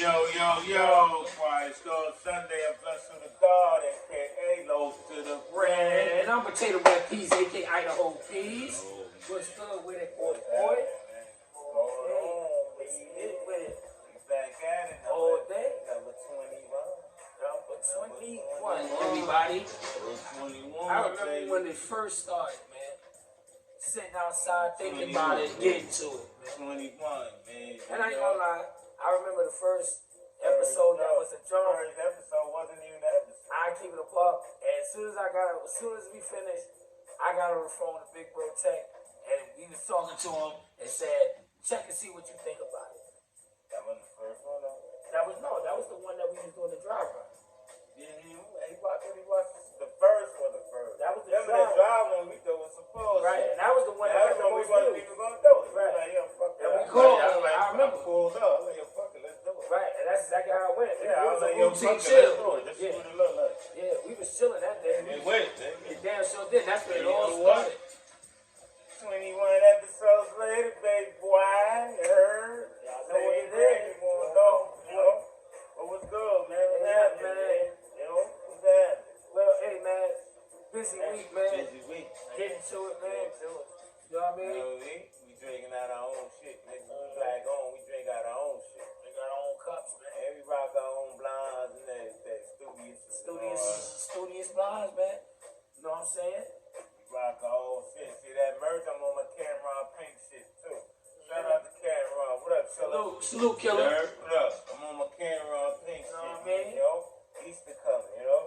Yo, Quiet Storm Sunday, a blessing to God, aka Loaf to the bread. And I'm Potato Red Peas, aka Idaho Peas. What's good with it, boy? Hold on, What's it with it? we back at it. All day. Number 21. Number 21, everybody. Number 21. I remember when they first started, man. Sitting outside thinking about it, getting to it, man. 21, man. And I ain't gonna lie, I remember the first episode that was a joke. First episode wasn't even an episode. I keep it a buck. And as soon as we finished, I got on the phone to Big Bro Tech, and we was talking to him and said, check and see what you think about it. That wasn't the first one, though. That was the one that we was doing the drive-by. Yeah, he watched the first one, the first. That was the drive one we thought was supposed right, and that was the one that that was was we wasn't even gonna do it. Right. Like, yo, fuck And we that. called. Like, I remember. I pulled up. I was like, yo, fuck it, let's do it. Right, and that's exactly how it went. Yeah, I it was was a like, yo, routine fuck it, chill. let's do it. This is what it look like. Yeah, we was chilling that day. It went, nigga. It damn sure did. That's when it You all know what? started. 21 episodes later, baby boy, you heard? Y'all know what it is. You wanna know, you know? But what's good, man? What's Yeah, happening, man. You know? What's happening? Well, hey, man, busy week, man. Busy week. Getting to it, man. Getting to it. You know what I You mean? know, we drinking out our own shit, nigga. We black on, we drink out our own shit. We got our own cups, man. And we rock our own blinds and that Studious blinds, man. You know what I'm saying? We rock our own shit. See that merch? I'm on my Cameron Pink shit too. Shout out to Cameron. What up, Killer? Salute, Killer. What up? I'm on my Cameron Pink You know shit, what I mean? yo. Easter coming, you know?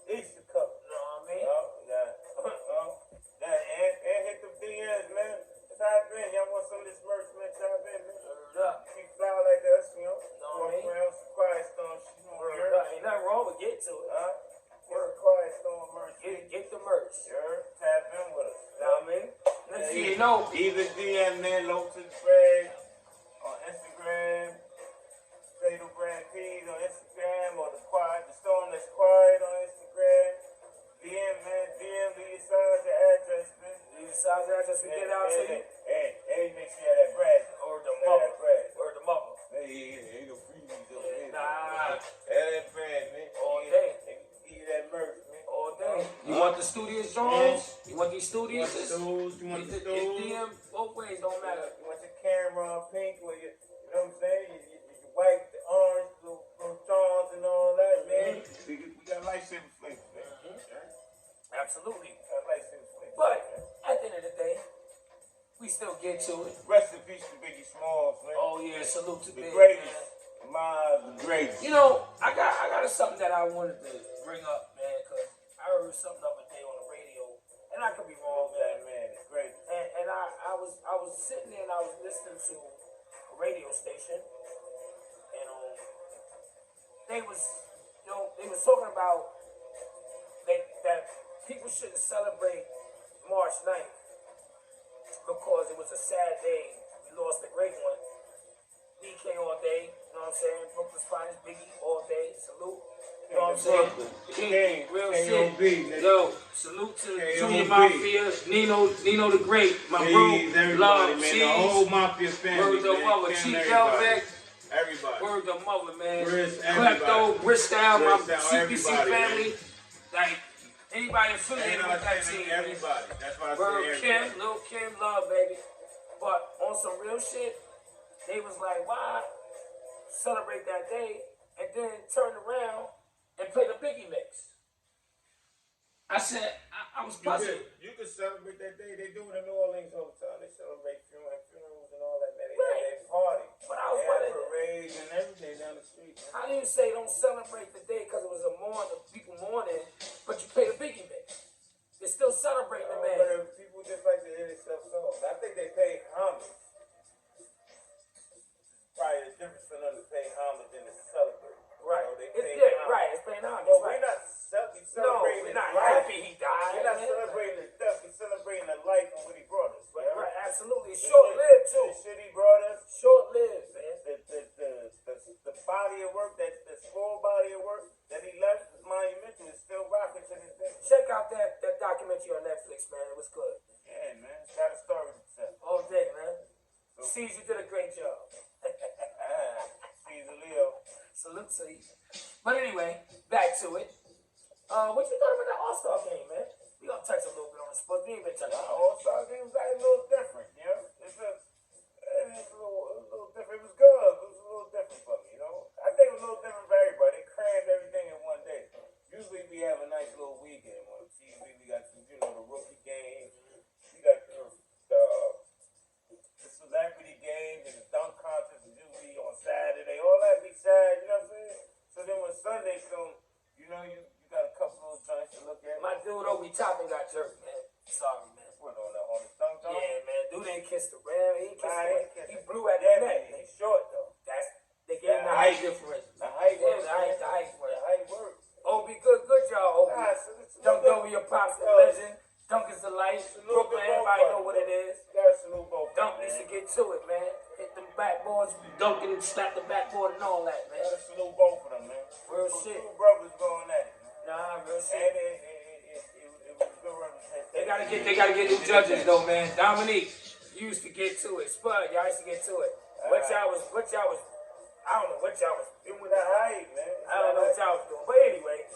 Easter coming. You know what I mean? Yo, and hit the DMs, man. Tap in. Y'all want some of this merch, man? Tap in, man. Word up. Keep flying like us, you know? Know what I mean? Around some Quiet Storm shit. You know, Word up. Ain't nothing wrong with get to it. Huh? Word Quiet Storm merch. Get the merch. Sure. Tap in with us. You know what I mean? Next thing you know, Either DM man, Low to the Bread on Instagram, Potato Brand Peas on Instagram, or the Storm That's Quiet on Instagram. DM man, DM, leave your size, your address, man. these size address we get out to you. Hey, make sure you have that bread. Or the Have mother. that bread. Or the mother. Ain't no freebies over here. Nah. Have that bread, man. All day. Give you that merch, man. All day. You want the studios, Jones? You want these studios? You want the It's stools? DM both ways, don't matter. You want your Cameron Pink, or you know what I'm saying? You white, the orange, little Charles and all that, man. We got lightsaber flavors, man. Absolutely. We got lightsaber flavors. But at the end of the day, we still get to it. Rest in peace to Biggie Smalls, man. Oh yeah, salute to The Big, greatest. man. The greatest. You know, I got something that I wanted to bring up, man, because I heard something the other day on the radio, and I could be wrong, That man. man is great. And I was sitting there and I was listening to a radio station, and they was talking about that people shouldn't celebrate March 9th because it was a sad day. We lost a great one. BK all day, you know what I'm saying? Brooklyn's finest, Biggie all day. Salute. You know what I'm saying? King, Real K.O.B., shit. nigga. Yo, salute to K.O.B. Junior Mafia, Nino the Great, my Please, bro, everybody, Love, man. The Cheese, whole Mafia family, Word the man. Mother, Damn Chief everybody. Velvet, Everybody. Word the Mother, man. Brisk, Klepto, Bristow, my Bristow, CPC everybody, family. man. Like, anybody affiliated Ain't no with that saying team. everybody. That's why I Word say Kim, everybody. Lil Kim, Love, baby. But on some real shit, they was like, why celebrate that day and then turn around and play the Biggie mix? I said, I was puzzled. You can celebrate that day. They do it in New Orleans all the time. They celebrate funerals and all that, man. They Right. have party. But I was They have wondering, parades and everything down the street, man. how do you say don't celebrate the day because it was a people mourning, but you play the Biggie mix? They're still celebrating the man. But people just like to hear themselves songs. I think they pay homage. Probably the difference for them to pay homage and to celebrate. Right. You know, they It's pay good. homage. Right. It's playing on. But Right. we're not No, celebrating we're his not life. happy he died. We're not man. celebrating his death. We're celebrating the life and what he brought us. Right, man. right, absolutely. The Short lived shit- too. The shit he brought us. Short lived, man. The body of work, the small body of work that he left is monumental. It's still rocking to this day. Check out that documentary on Netflix, man. It was good. Yeah, man. It's got a story to tell. All day, man. Caesar did a great job. Caesar Leo. Salute to you. But anyway, back to it. What you thought about that All-Star game, man? We gonna touch a little bit on the sports. We ain't been touching on it. All-Star game was like a little different, you know? It's a little different. It was good. It was a little different for me, you know? I think it was a little different for everybody. They crammed everything in one day. Usually we have a nice little weekend on TV. We got, the rookie games. We got the celebrity games and the dunk contest is usually on Saturday. All that be sad, you know what I'm saying? So then when Sunday comes, you got a couple little joints to look at. My dude Obi Toppin got jerked, man. Sorry, man. What on the dunk contest? Yeah, man. Dude ain't kissed the rim. He kissed the rim. He blew at the Yeah, net. man. He's short though. They gave him the height differential. The height works. The height works. The height works. Obi, good job, Obi. Dunked over your pops, the legend. Dunk is the light. Brooklyn, everybody know what it is. Gotta salute both. Dunk needs to get to it, man. Hit them backboards, dunk and slap the backboard and all that, man. Gotta salute both of them, man. Real shit. Two brothers going at it. Nah, real shit. And it was good representation. They gotta get new judges though, man. Dominique, you used to get to it. Spud, y'all used to get to it. What y'all was, I don't know what y'all was doing with that height, man. I don't know what y'all was doing. But anyway.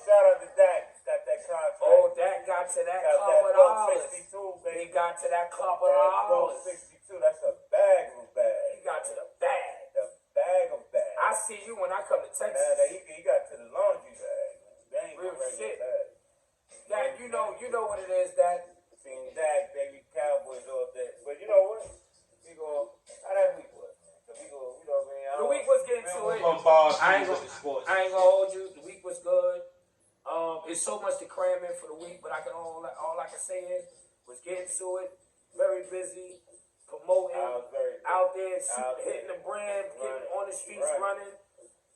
Shout out to Dak. Got that contract. Oh, Dak got to that couple dollars. He got to that couple dollars. 62, that's a bag of bag. He got to the bag. The bag of bag. I see you when I come to Texas. He got to the laundry bag. That ain't real shit. Bag. Dak, you know what it is, Dak. Seen Dak, baby, Cowboys all day. But you know what? How that week was? The week was getting to it. I ain't gonna hold you. The week was good. It's so much to cram in for the week, but all I can say is was getting to it. Very busy, promoting, out there, hitting the brand, getting on the streets, running,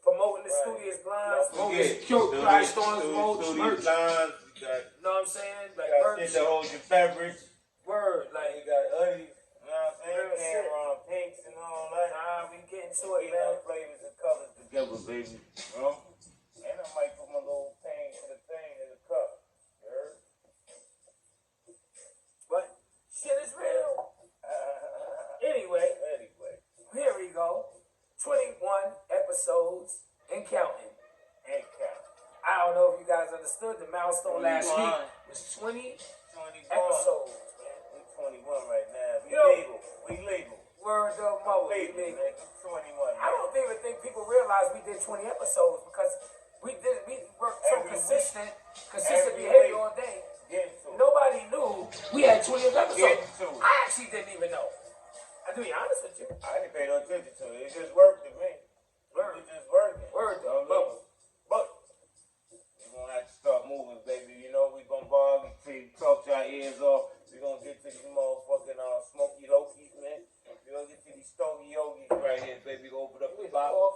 promoting the Studious Blinds, Price Storms, merch. You know what I'm saying? Like merch. To hold your beverage. Word, like you got hoodies. You know what I'm saying? Camera on pinks and all that. Nah, we getting to it, man. Flavors and colors together, baby. You know? And I might put my little thing to the thing in the cup. You heard? But shit is real. Anyway, here we go. 21 episodes and counting. I don't know if you guys understood the milestone last week was 20 episodes, man. We're 21 right now. We legal. Word of mouth. We legal. 21. I don't even think people realize we did 20 episodes because we worked so consistent behavior all day. Nobody knew we had 20 episodes. I actually didn't even know. To be honest with you. I didn't pay no attention to it. It just worked to me. Word. It just working. Word. But we're going to have to start moving, baby. You know, we're going to talk our ears off. We're going to get to these motherfucking smoky Lokis, man. We're going to get to these stogie yogis right here, baby. Open up the bottle.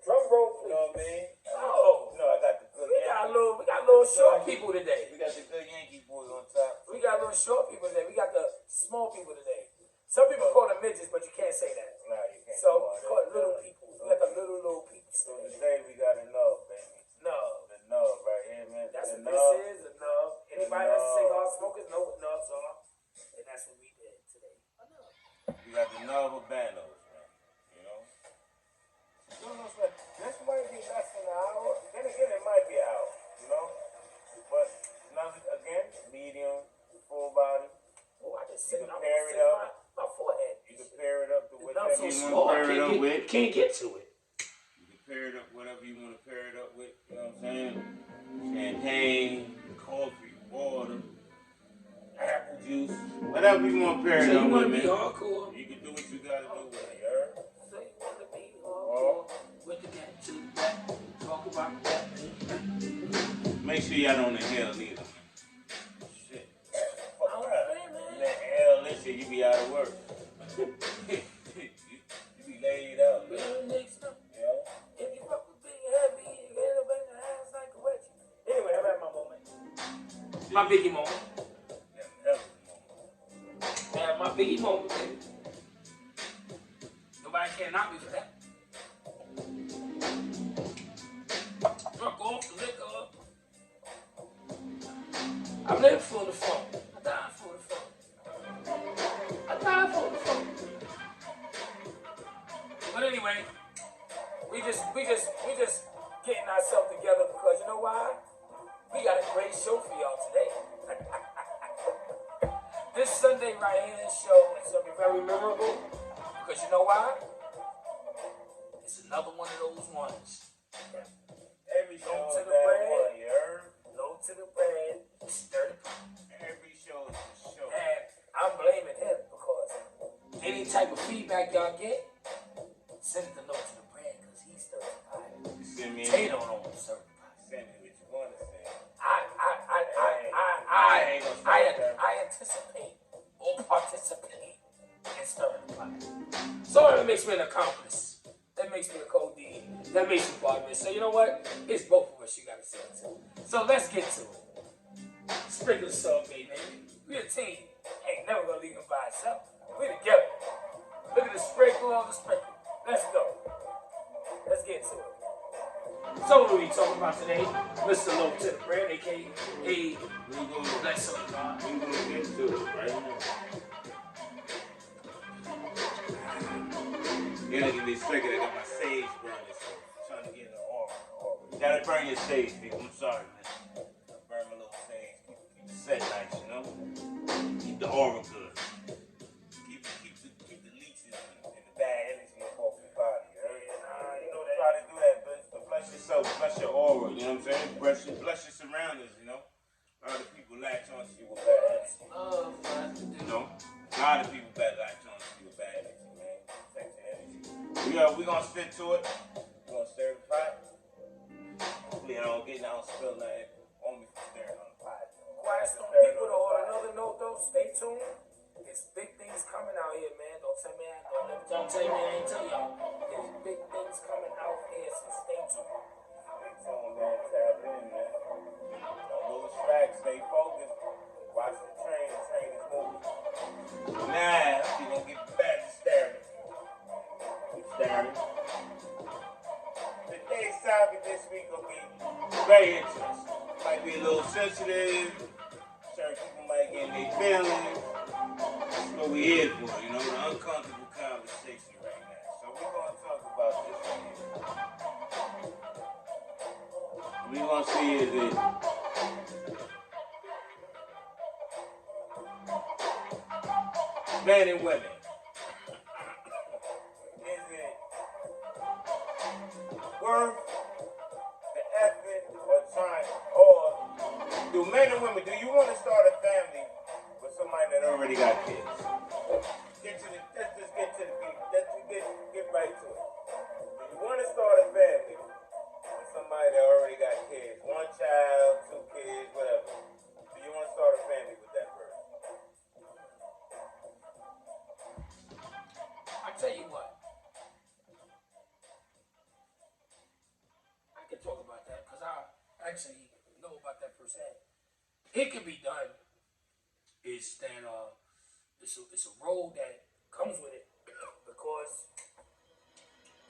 Drum roll, please. You know what I mean? Oh. No, I got the good We got little short people today. We got the good Yankee boys on top. We got little short people today. We got the small people today. Some people call them midgets, but you can't say that. Nah, you can't. So call it little people. We got the little people. So today we got enough, baby. No. The nub right here, man. That's what this is, a nub. Anybody that's cigar smokers know what nubs are. And that's what we did today. A nub. We got the nub of Bandos, man. You know? This might be less than an hour. Then again, it might be an hour, you know? But now, again, medium, full body. Oh, I just said pair it up. My forehead. You can pair it up to whatever so you small, want to pair it up with. Can't get to it. You can pair it up whatever you want to pair it up with. You know what I'm saying? Champagne, coffee, water, apple juice, whatever you want to pair it up with, man. Hardcore. You can do what you got to do with it, you heard? So you want to be hardcore with the cat to that. Talk about that. Make sure y'all don't inhale neither. Shit. Listen, you be out of work. you be laid out, man. Yeah. If you fuck with big heavy, you get up in the house like a witch. Anyway, I've had my moment. My biggie moment. Yeah, my biggie moment, baby. Nobody can knock me for that. Drunk off the liquor. I live for the phone. I died for the phone. I died for the phone. But anyway, we just getting ourselves together because you know why? We got a great show for y'all today. This Sunday right here show is gonna be very memorable because you know why? It's another one of those ones. Every show Low to is the that bread. one, you heard? Low to the bread, stir the pot. Every show is a show. And I'm blaming him because any type of feedback y'all get, send it to Low to the bread because he stirs the pot. Send me Tato don't stir the pot. Send me what you want to say. I anticipate or participate in stirring the pot. So that makes me an accomplice. That makes me a codeine. That makes me part of it. So you know what? It's both of us you gotta say it to. So let's get to it. Sprinkle the salt, baby. We a team. Ain't never gonna leave him by himself. We together. Look at the sprinkle on the sprinkle. Let's go. Let's get to it. So what are we talking about today? Mr. Low to the bread, aka Bless on God. We gonna get to it right now. You gotta give me a second. I got my sage burning, so I'm trying to get an aura. You gotta burn your sage, people. I'm sorry, man. I burn my little sage. Keep the set nice, you know? Keep the aura good. Keep the leeches and the bad energy off your body. You know, try to do that, but bless yourself, bless your aura, you know what I'm saying? Bless your surroundings, you know? A lot of people latch on to you with bad energy. You know? A lot of people latch on to you with bad energy, man. Protect your energy. We gonna stick to it. We gonna stir the pot. Hopefully I don't spill nothing on me from stirring on the pot. Quiet Storm people, on another note though, stay tuned. There's big things coming out here, man. Don't tell me I ain't tell y'all. There's big things coming out here, so stay tuned. Stay tuned, man. Tap in, man. Don't lose track. Stay focused. Watch the train. The train is moving. Now, we gonna get back to staring. Keep staring. Today's topic this week will be very interesting. Might be a little sensitive. Certain people might get in their feelings. That's what we're here for, you know, the uncomfortable conversation right now. So we're gonna talk about this right here. What we're gonna see is it. Men and women. Is it worth the effort or time? Or do men and women, do you want to start a family with somebody that already got kids? Let's just get to the beat. Let's get right to it. Do you want to start a family with somebody that already got kids? One child, two kids, whatever. Do you want to start a family with that person? I tell you what, I can talk about that because I actually know about that firsthand. It can be done. It's that it's a road that comes with it because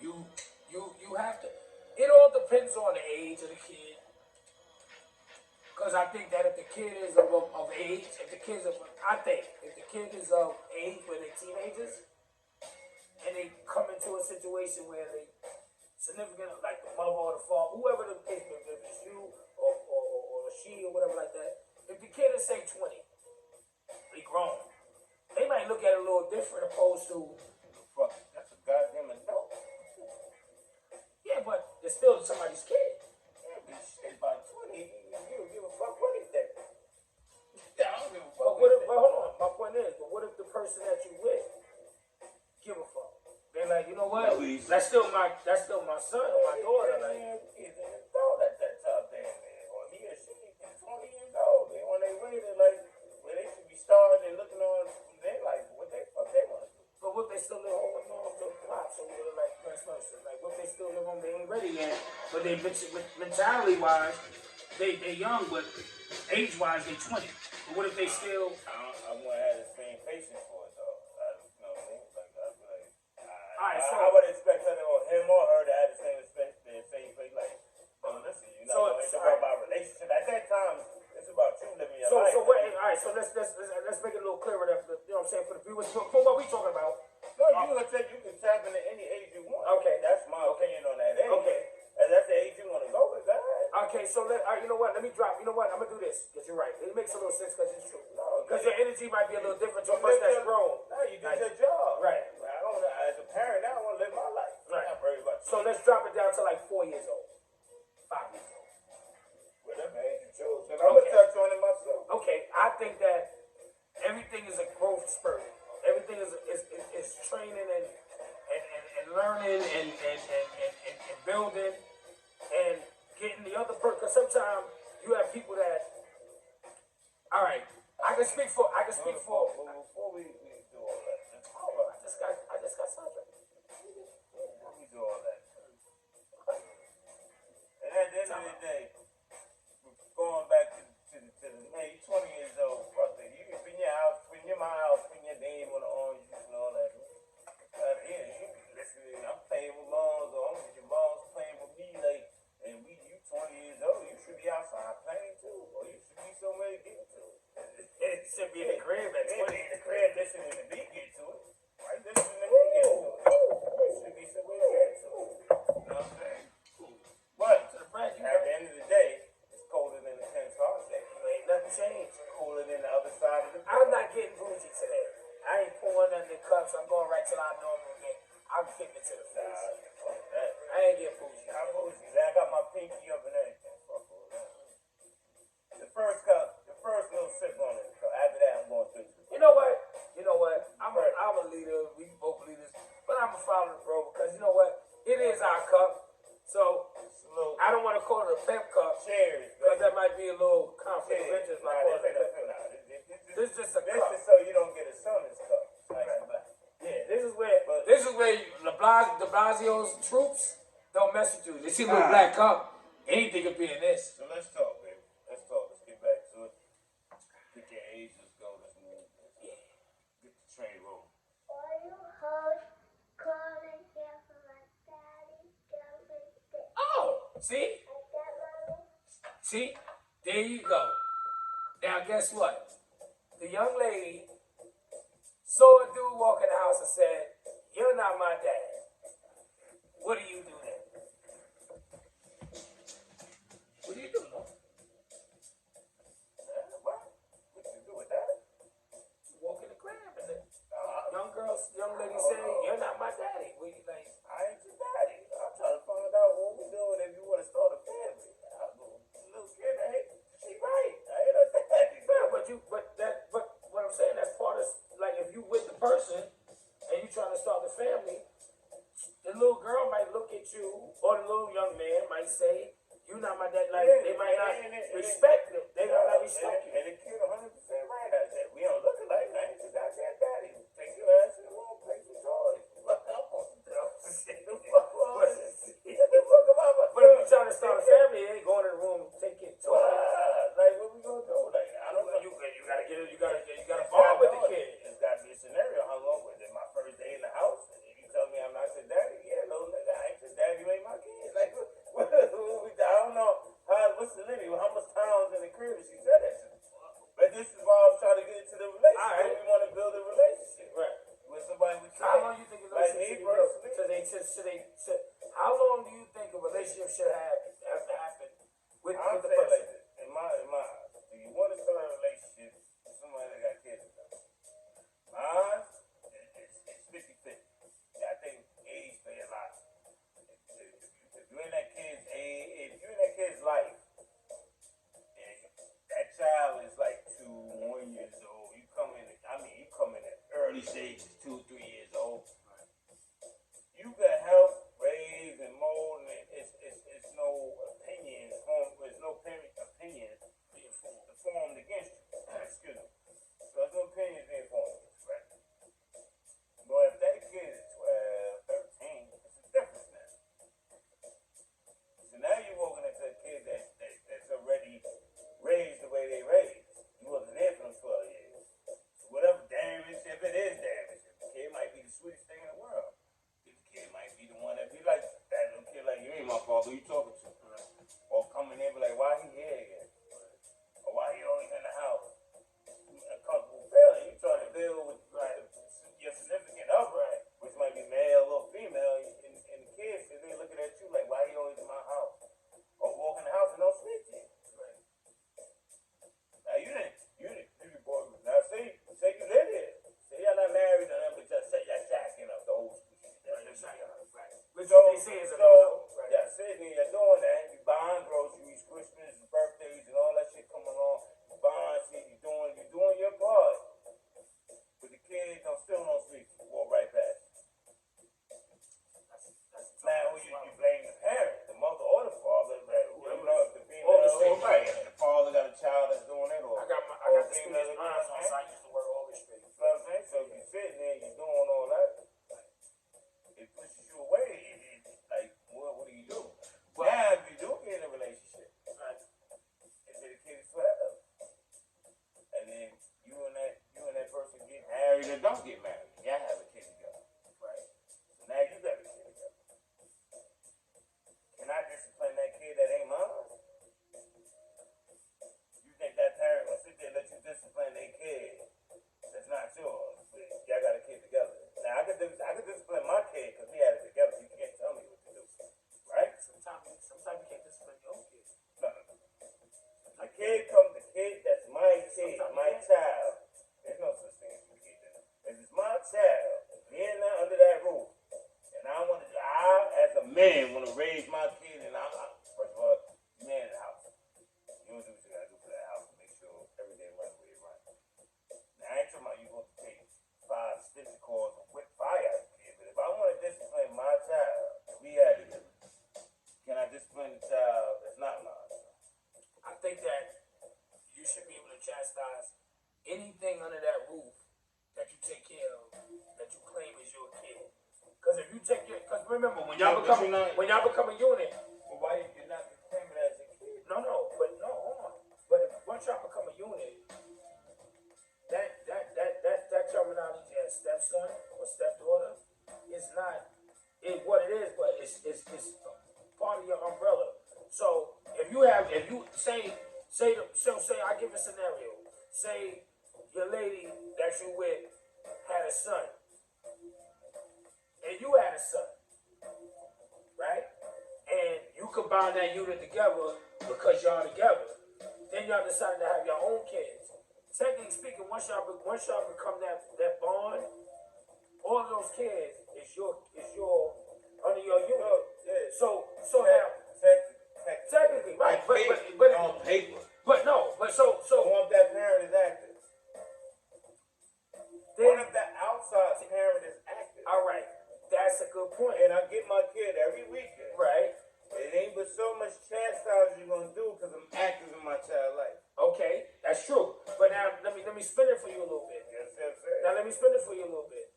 you have to. It all depends on the age of the kid. Because I think that if the kid is of age, if the kid is of age when they're teenagers, and they come into a situation where they significant, like the mother or the father, whoever the case may be, if it's you or she or whatever like that, if the kid is say 20, they grown, they might look at it a little different opposed to, Fuck, that's a goddamn adult. yeah, but they're still somebody's kid. Yeah, but shit, by 20, you don't give a fuck what he think. Yeah, I don't give a But fuck what if, what he but hold on, my point is, but what if the person that you with give a fuck? They're like, you know what? That's still my son or my daughter. Like, he's an adult at that time, damn man. Or he or she is 20 years old. They on their way to like where they should be starting and looking on their life. What the fuck they want to do? but what if they still live home with moms or pops or whatever, like vice versa? Like, what if they still live home? They ain't ready yet, but they mentality wise, they young, but age wise they 20. But what if they still? I want to have the same patience for it though. You know what I mean? Like I'd be like, Alright, so I would expect her or him or her to have the same respect, the same face. Like, listen, you're not going to talk about relationship at that time. It's about you living your life. So wait, all right. So let's make it a little clearer. You know what I'm saying, for the viewers, for what we talking about. No, you can tap into any age you want. so you know what? Let me drop. You know what? I'm gonna do this because you're right. It makes a little sense because it's true. Because your energy might be a little different to a person that's grown. No, you did your job. Right. I don't. As a parent, now I want to live my life. Right. I'm not worried about you. So let's drop it down to like 4 years old, 5 years old. Whatever age you choose. And I'm gonna touch on it myself. Okay, I think that everything is a growth spurt. Everything is training and learning and building and getting the other person. Because sometimes you have people that. All right, I can speak for. Before we do all that, I just got sidetracked. before we do all that, and at the end of the day, going back to the man, you 20 years old, brother. You can be in your house, put in my house, put your name on the orange juice and all that. Yeah, you listening. I'm playing with moms, or I'm with your moms playing with me, like, and you 20 years old, you should be outside playing too, or you should be somewhere to get to. It should be in the crib at 20. In the crib, listening to me get to it. Right, listening to me get to it. You should be somewhere to get to it. You know what I'm saying? But at the end of the day, it's colder than the 10 stars day. Ain't nothing changed. Cooler than the other side of the I'm not getting bougie today. I ain't pouring none of the cups. I'm going right to our normal game. I'm kicking it to the face. I ain't getting bougie. I'm bougie. I got my pinky up and everything. Fuck all that. The first cup, the first little sip on it. So after that, I'm going to. You know what? I'm a leader. We both leaders. But I'm a follower, bro, because you know what? It is our cup. So I don't want to call it a pimp cup. Cheers. Because that might be a little conflict of interest. This is just a cup. This is so you don't get a son's cup. Yeah, this is where de Blasio's troops don't mess with you. They see a little black cup. Anything could be in this. So let's talk, baby. Let's talk. Let's get back to it. Get your age. Let's go. Let's move. Get the train rolling. Are you hoes calling here for my daddy? Oh, see? See? There you go. Now, guess what? The young lady saw a dude walk in the house and said, "You're not my dad." What do you do then? What do you do, no? What? What you do with that? Walk in the crib and the young lady said, "You're not my daddy." What do you think? I ain't your daddy. I'm trying to find out what we doing if you want to start a family. I go, little kid, she right. I ain't her daddy. But what I'm saying, that's part of, like, if you with the person and you trying to start the family, the little girl might look at you, or the little young man might say, "You're not my dad." Like, they might not respect them. They might not respect you. And the kid 100% right. I said, we don't look alike. I ain't your goddamn daddy. Take your ass in the room, play some toys. Fuck up on But if you're trying to start a family, you ain't going in the room and take it. Like, what we gonna do? Like, I don't know. You gotta bond with the kid. It's got to be a scenario hung over it. My first day in the house, and if you tell me I'm not your daddy, yeah, little nigga, I ain't your daddy, you ain't my kid. Like, I don't know what's the lady? How much times in the crib she said that to me? But this is why I'm trying to get into the relationship. Right. We want to build a relationship, Right. with somebody with How long do you think a like relationship me personally. how long do you think a relationship should have to happen with I'll the say it person? like this. In my eyes, do you want to start a relationship with somebody that got kids with them? Mine, it's 50-50. I think age play a lot. If you're in that kid's age, if you're in that kid's life, and that child is like 2, 1 years old, you come in at early stages, 2, 3 years old. You can help raise and mold, and it's no opinion, there's no opinion being formed against you. Excuse me. So there's no opinions being formed against you, right? But if that kid is 12, 13, it's a difference now. So now you're walking into a kid that's already raised the way they raised. You wasn't there for them 12 years. So whatever damage, if it is damage, the kid might be the sweetest thing in the world. The kid might be the one that be like that little kid, like, you ain't my father, who you talking to? Or come in here and be like, why he here again? Or why he always in the house? A comfortable feeling. You trying to deal with your significant other, which might be male or female, and the kids, and they looking at you like, why he always in my house? Or walk in the house and don't speak to Which So, they say is a no-no, right? yeah, sitting you're doing that. You buying groceries, Christmas, birthdays, and all that shit coming on. You buying shit. You doing your part. But the kids still don't sleep. Walk right past. That's Now, you blame the parent, the mother or the father, like, whoever knows the female All the or same. right. The father got a child that's doing it, or I got the female students' that's minds doing on, it. so I used to work August Street. You know what I'm saying? So if you're sitting there, you're doing all that, it pushes you away. Like, what do you do? Well, now, if you do get in a relationship, right. and then the kid is forever, and then you and that person get married or don't get married, y'all have a kid together. Right. So now you got a kid together. Can I discipline that kid that ain't mine? You think that parent will sit there and let you discipline their kid that's not yours? But y'all got a kid together. Now I could discipline my kid because we had it together. You can't tell me what to do, right? Sometimes you can't discipline your own kids. No. The kid that's my kid, my child. There's no such thing as a kid. If it's my child, being under that roof, and I as a man want to raise my kid, and first of all, man in the house. You don't do what you gotta do for that house to make sure everything runs the way it runs. Now I ain't talking about you going to take 5 stitch cords and whip fire out of the kid, but if I want to discipline my child, we had it. Can I discipline the child that's not mine? I think that you should be able to chastise anything under that roof that you take care of, that you claim is your kid. Because if you because remember when y'all become a unit. Well, why you're not claiming it as a kid? No, hold on. But once y'all become a unit, that terminology as stepson or stepdaughter is not what it is, but it's part of your umbrella. So if you say I give a scenario. Say your lady that you with had a son, and you had a son, right? And you combine that unit together because y'all together. Then y'all decided to have your own kids. Technically speaking, once y'all become that bond, all of those kids is your under your unit. Oh, yeah. So now technically, right? But on paper. But no, but so One of that parent is active. then, One of the outside parent is active. all right, that's a good point. And I get my kid every weekend. Right. It ain't but so much chastising you're gonna do because I'm active in my child's life. Okay, that's true. But now let me spin it for you a little bit. You understand what I'm saying? Now let me spin it for you a little bit.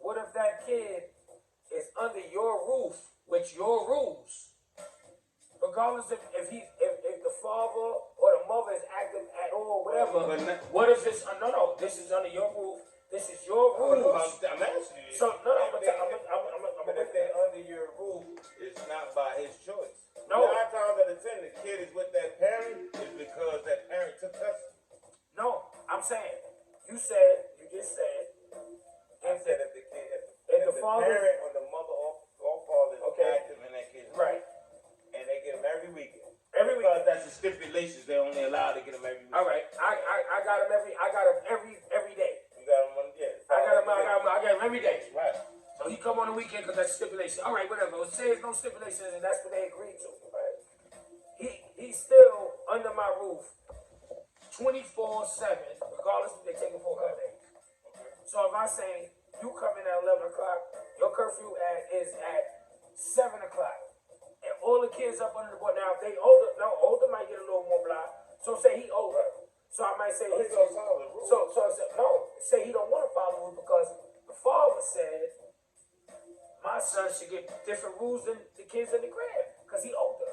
What if that kid is under your roof with your rules? Regardless if the father or the mother is active at all, whatever. What if it's no? This is under your roof. This is your rules. I'm asking you. So no, but if they're under your roof, it's not by his choice. No. 9 times out of 10, the kid is with that parent is because that parent took custody. No, I'm saying you just said. I said if the kid, if the father, father, parent or the mother or father is okay, active in that kid's right, and they get them every weekend. every week. Because that's the stipulations. They're only allowed to get them every week. All right, I got him every day. You got them one day. I got him every day. Right. So he come on the weekend because that's stipulation. All right, whatever. Say there's no stipulations and that's what they agreed to. Right? He's still under my roof 24/7, regardless if they take him for a couple days. So if I say you come in at 11 o'clock, your curfew is at 7 o'clock, and all the kids up under the board. Now if they older, might get a little more block. So say he older. So I might say he's gonna follow the rules. So I said no. Say he don't want to follow the rules because the father said my son should get different rules than the kids in the crib because he older.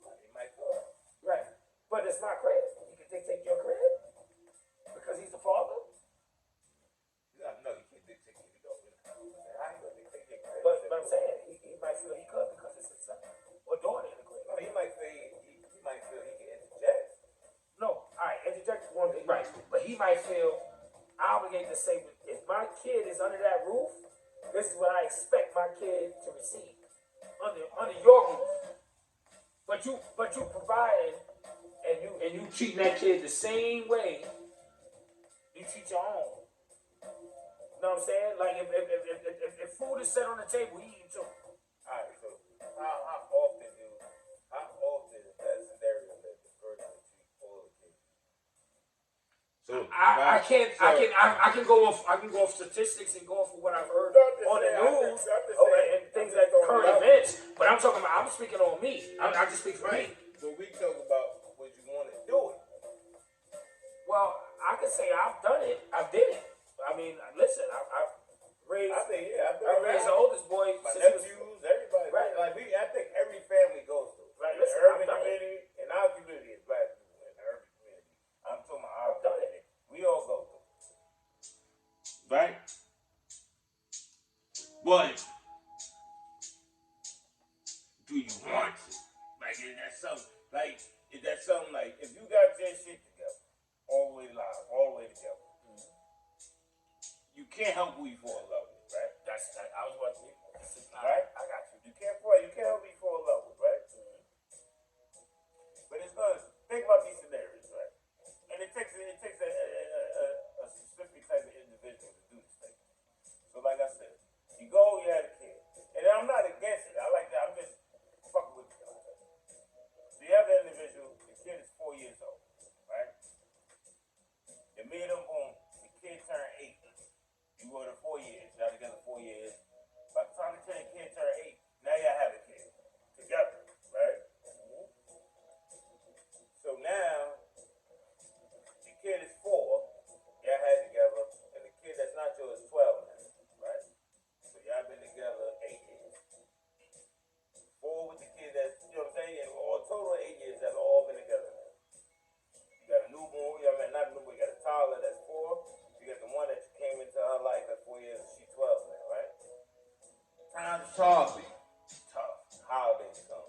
He might go. Right. But it's my crib. You can dictate your crib because he's the father. No, you can't dictate your crib. How you gonna dictate your crib? But I'm saying he might feel he could because it's his son or daughter in the crib. No, he might feel he can interject. No, all right, interject one thing, right? But he might feel obligated to say, if my kid is under that roof, this is what I expect my kid to receive under your roof. But you providing and you treating that kid the same way you treat your own. You know what I'm saying? Like if food is set on the table, we eat too. Alright, so how often is that scenario that the person would treat all the kids? So I can go off statistics and go off of what I've heard on the news and things like current events. But I'm speaking on me. I just speak for me. So we talk about what you want to do it. Well, I can say I've done it. I did it. I mean, listen, I raised the oldest boy. My since he was- nephews, everybody. Right. Like I think every family goes through. Right, In listen, the urban I've done it. community, in our community, it's black people. In the urban community, I'm talking about our I've done community. We all go through. Right? But do you want to? Like, is that something like if you got your shit together, all the way live, all the way together, you can't help who you fall in love with, right? I was watching you. Right? I got you. You can't help who you fall in love with, right? But it's gonna think about these scenarios, right? And it takes a specific type of individual to do this thing. So like I said, you go, you had a kid. And I'm not against it. I like that. I'm just fucking with you. So you have an individual, the kid is 4 years old, right? You meet him, boom, the kid turned 8. You go to 4 years, y'all together 4 years. By the time the kid turned 8, now y'all have a kid together, right? So now the kid is 4, y'all had together, and the kid that's not yours is 12 now, right? So y'all been together 8 years. 4 with the kid that's, you know what I'm saying? And all total 8 years, y'all all been together now. You got a newborn, not a newborn, you got a toddler that's 4. You got the one that came into her life at 4 years, she's 12 now, right? Times tough. Holidays come.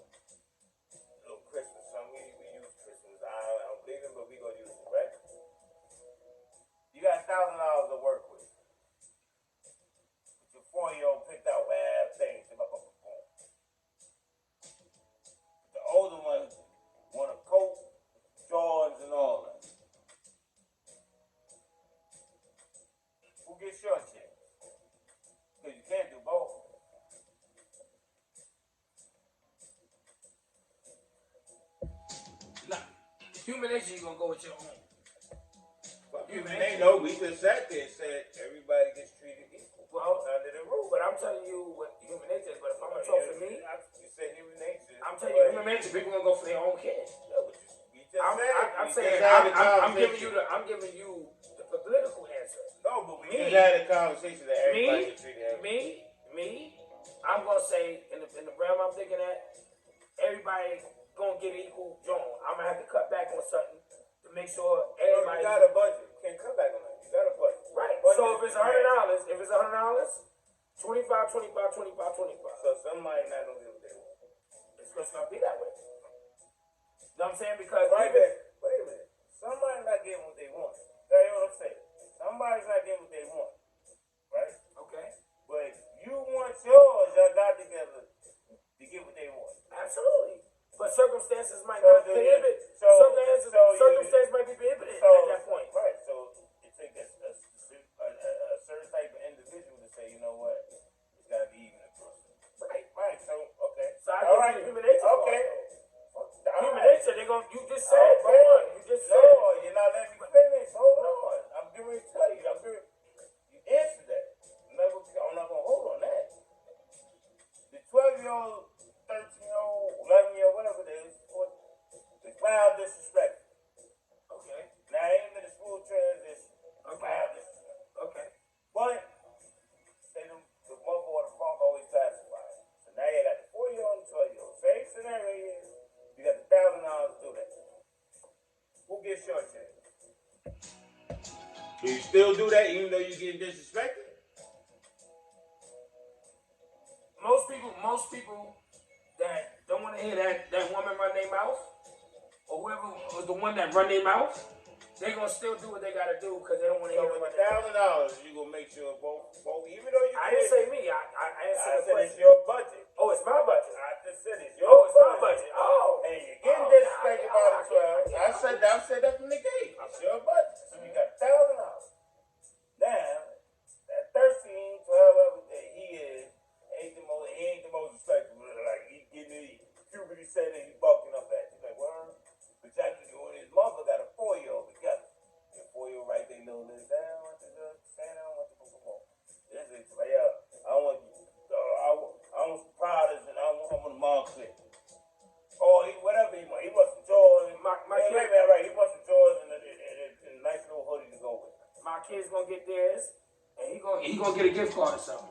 Little Christmas, we use Christmas. I don't believe it, but we gonna use it, right? You got $1,000 to work with. But your 4-year-old picked out things. The older one want a coat, Jordans, and all that. Who gets your chance? Because you can't do both. Human nature, you're gonna go with your own. Human nature, no, we just sat there and said everybody gets treated equal. Well, Under the rule. but I'm telling you what human nature is. But if I'm gonna talk for me, You said human nature. I'm telling you, human nature, people gonna go for their own kid. We just I'm said I'm giving you the political answer. No, but we just had a conversation that everybody gets treated equal. Me, I'm gonna say in the realm I'm thinking that everybody gonna get equal joint. I'm gonna have to cut back on something to make sure everybody. You got a budget. You can't cut back on that. You got a budget. Right. Budget So if it's $100, $25, 25, 25. So somebody not gonna get what they want. It's gonna be that way. You know what I'm saying? Because Right there. Wait a minute. Somebody's not getting what they want. Tell you what I'm saying. Somebody's not getting what they want. Right? Okay. But you want yours, y'all got together to get what they want. Absolutely. But circumstances might So not do prohibit. you- Circumstances might be prohibited at that point. Right. So it takes a certain type of individual to say, you know what, it's got to be even across. Right. Right. So okay. So I All give right. you human nature. Okay. Human nature, you just said, go Okay. on. You just said. No, you're not letting me finish. Hold on. I'm getting ready to tell you. You answered that. I'm not gonna hold on that. The 12-year-old, 13-year-old, 11-year-old, whatever it is, it's wild disrespect. Okay. Now I ain't in the school transition. Okay. Wild disrespect. Okay. But say the mother or the father always pacified. So now you got the 4-year-old and 12-year-old. Same scenario is you got the $1,000 to do that. Who gets your chance? Do you still do that even though you get disrespected? Most people that don't want to hear that woman run their mouth, or whoever was the one that run their mouth, they gonna still do what they gotta do because they don't want to So hear with it run their mouth. $1,000, you gonna make sure both even though you I didn't say me. I answered the said it's question. your budget. Oh, it's my budget. I just said it's your Oh, it's my budget. budget. Oh. And you're getting Oh, disrespected nah, by the I 12. I said that from the gate. It's your budget. So you got $1,000. Now, that 13 get theirs, and he gonna get a gift card or something.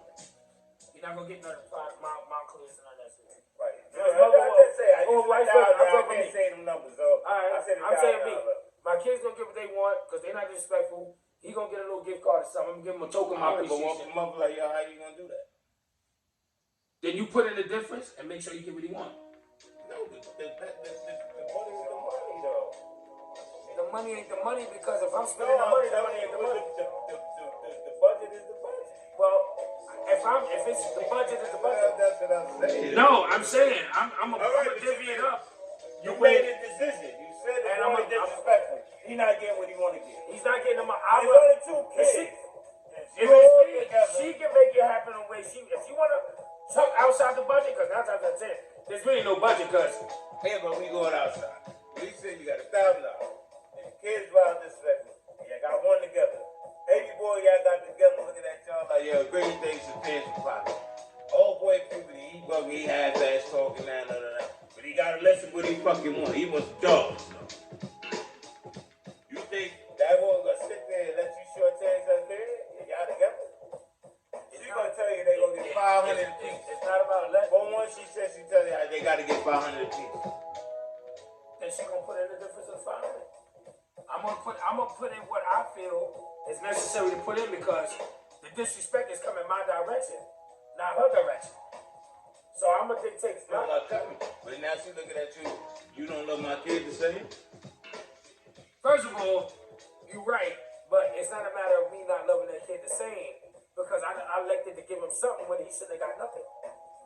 He not gonna get none of Montclair's and none of that shit. Right. I just say I used vice to versa. I can't say them numbers, so Alright, I said I'm saying me. $1,000. My kids gonna get what they want because they're not disrespectful. He gonna get a little gift card or something. I'm gonna give him a token of my But one appreciation. month like, yo, how you gonna do that? Then you put in the difference and make sure you get what he want. No, the money is the money, though. The money ain't the money because if I'm No, spending the money, the I'm money ain't the telling money. you, the budget is the budget. Well, if it's the budget is the budget. That's what I'm saying. No, I'm saying I'm All right, gonna but divvy it up. You made a decision. You said it's And I'm only disrespectful. He's not getting what he want to get. He's not getting them. There's only two kids. If it's me, she can make it happen the way she. If you wanna tuck outside the budget, because 9 times out of 10, there's really no budget. Because Hey, but we going outside. We said you got $1,000. And the kids about disrespectful. You got one together. Baby boy, y'all got together looking at y'all like, yo, great things to pay some pocket. Old boy puberty, he bugging, he half-ass talking, nah. But he gotta listen what he fucking want. He wants dogs. You think that boy gonna sit there and let you short change that kid? Y'all together? She gonna tell you they gonna get 500 apiece. it's not about letting. For one, she said she tell you they gotta get 500 apiece. Then she gonna put in the difference of 500. I'm gonna put in what I feel is necessary to put in because the disrespect is coming my direction, not her direction. So I'm gonna dictate. I'm not coming. But now she looking at you. You don't love my kid the same? First of all, you're right, but it's not a matter of me not loving that kid the same because I elected to give him something when he said they got nothing.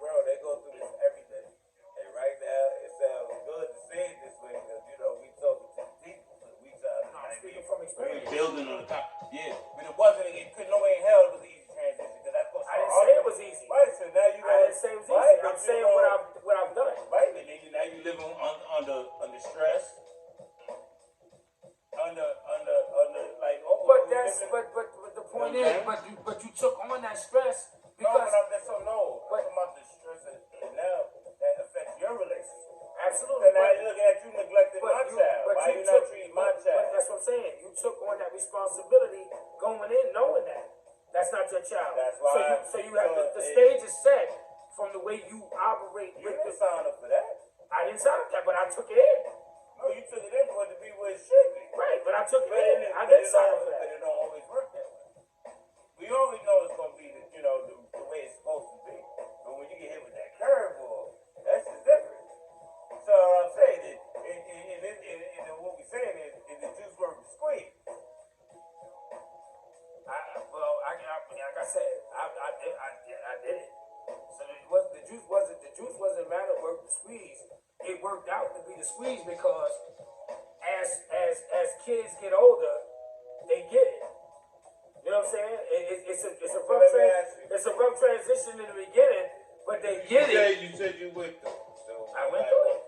Bro, they go through this every day. And right now, it sounds good to say it this way because, you know, we talking to the people. We trying to I'm speaking from we experience. building on the top. Yeah, but it wasn't, no way in hell it was an easy transition because that's what I didn't say it was easy. Right, so now you I didn't say it was easy. I'm saying what I've done. Right, and then now you live under stress. Under like, oh, But the point is, but you took on that stress because that's so no. I'm talking about the stress and now that affects your relationship. absolutely. So now you're looking at you neglecting my child. Why you not treating my child? But that's what I'm saying. You took on that responsibility going in, knowing that that's not your child. That's why. So you have the stage is set from the way you operate You with didn't the. sign up for that. I didn't sign up that, but I took it in. No, you took it in for it to be where it should be. Right, but I took it But in. I didn't sign up for But that. it don't always work that way. We always know it's gonna be the way it's supposed to be. But when you get hit with that curveball, that's just different. So I'm saying that and what we're saying is the juice worth the squeeze. Like I said, I did it. So the juice wasn't matter worth the squeeze. It worked out to be the squeeze because as kids get older, they get it. You know what I'm saying? It's a rough transition in the beginning, but they get it. You said you with them. So I went through it.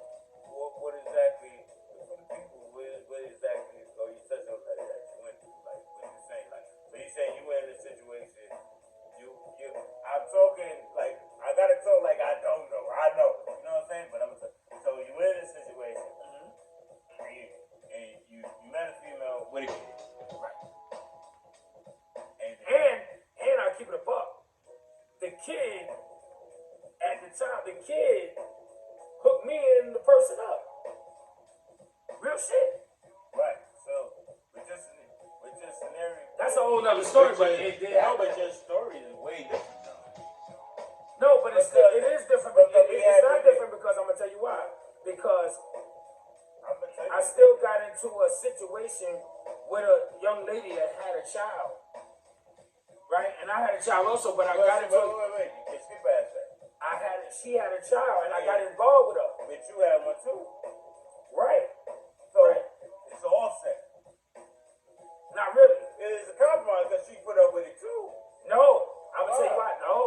What exactly? For the people, what exactly? Oh, you touched on that you went through. Like what you saying? Like when you saying you were in a situation, I'm talking like I gotta talk like I don't know. I know. You know what I'm saying? But so you were in a situation, and you met a female with a kid. Right. And I keep it a buck. The kid, at the time, hooked me and the person up. Real shit. right. So with this scenario, That's a whole nother story, but it did how happen. but your story is way different though. No, but it is different. It's not different because I'm gonna tell you why. Because I'm gonna tell you. I still got into a situation with a young lady that had a child. Right? And I had a child also, but I got into Wait. You can skip past that. she had a child and I got involved with her. But you had one too. Right. So Right. it's an offset. Not really. It is a compromise because she put up with it too. No. I'm gonna tell you why. No.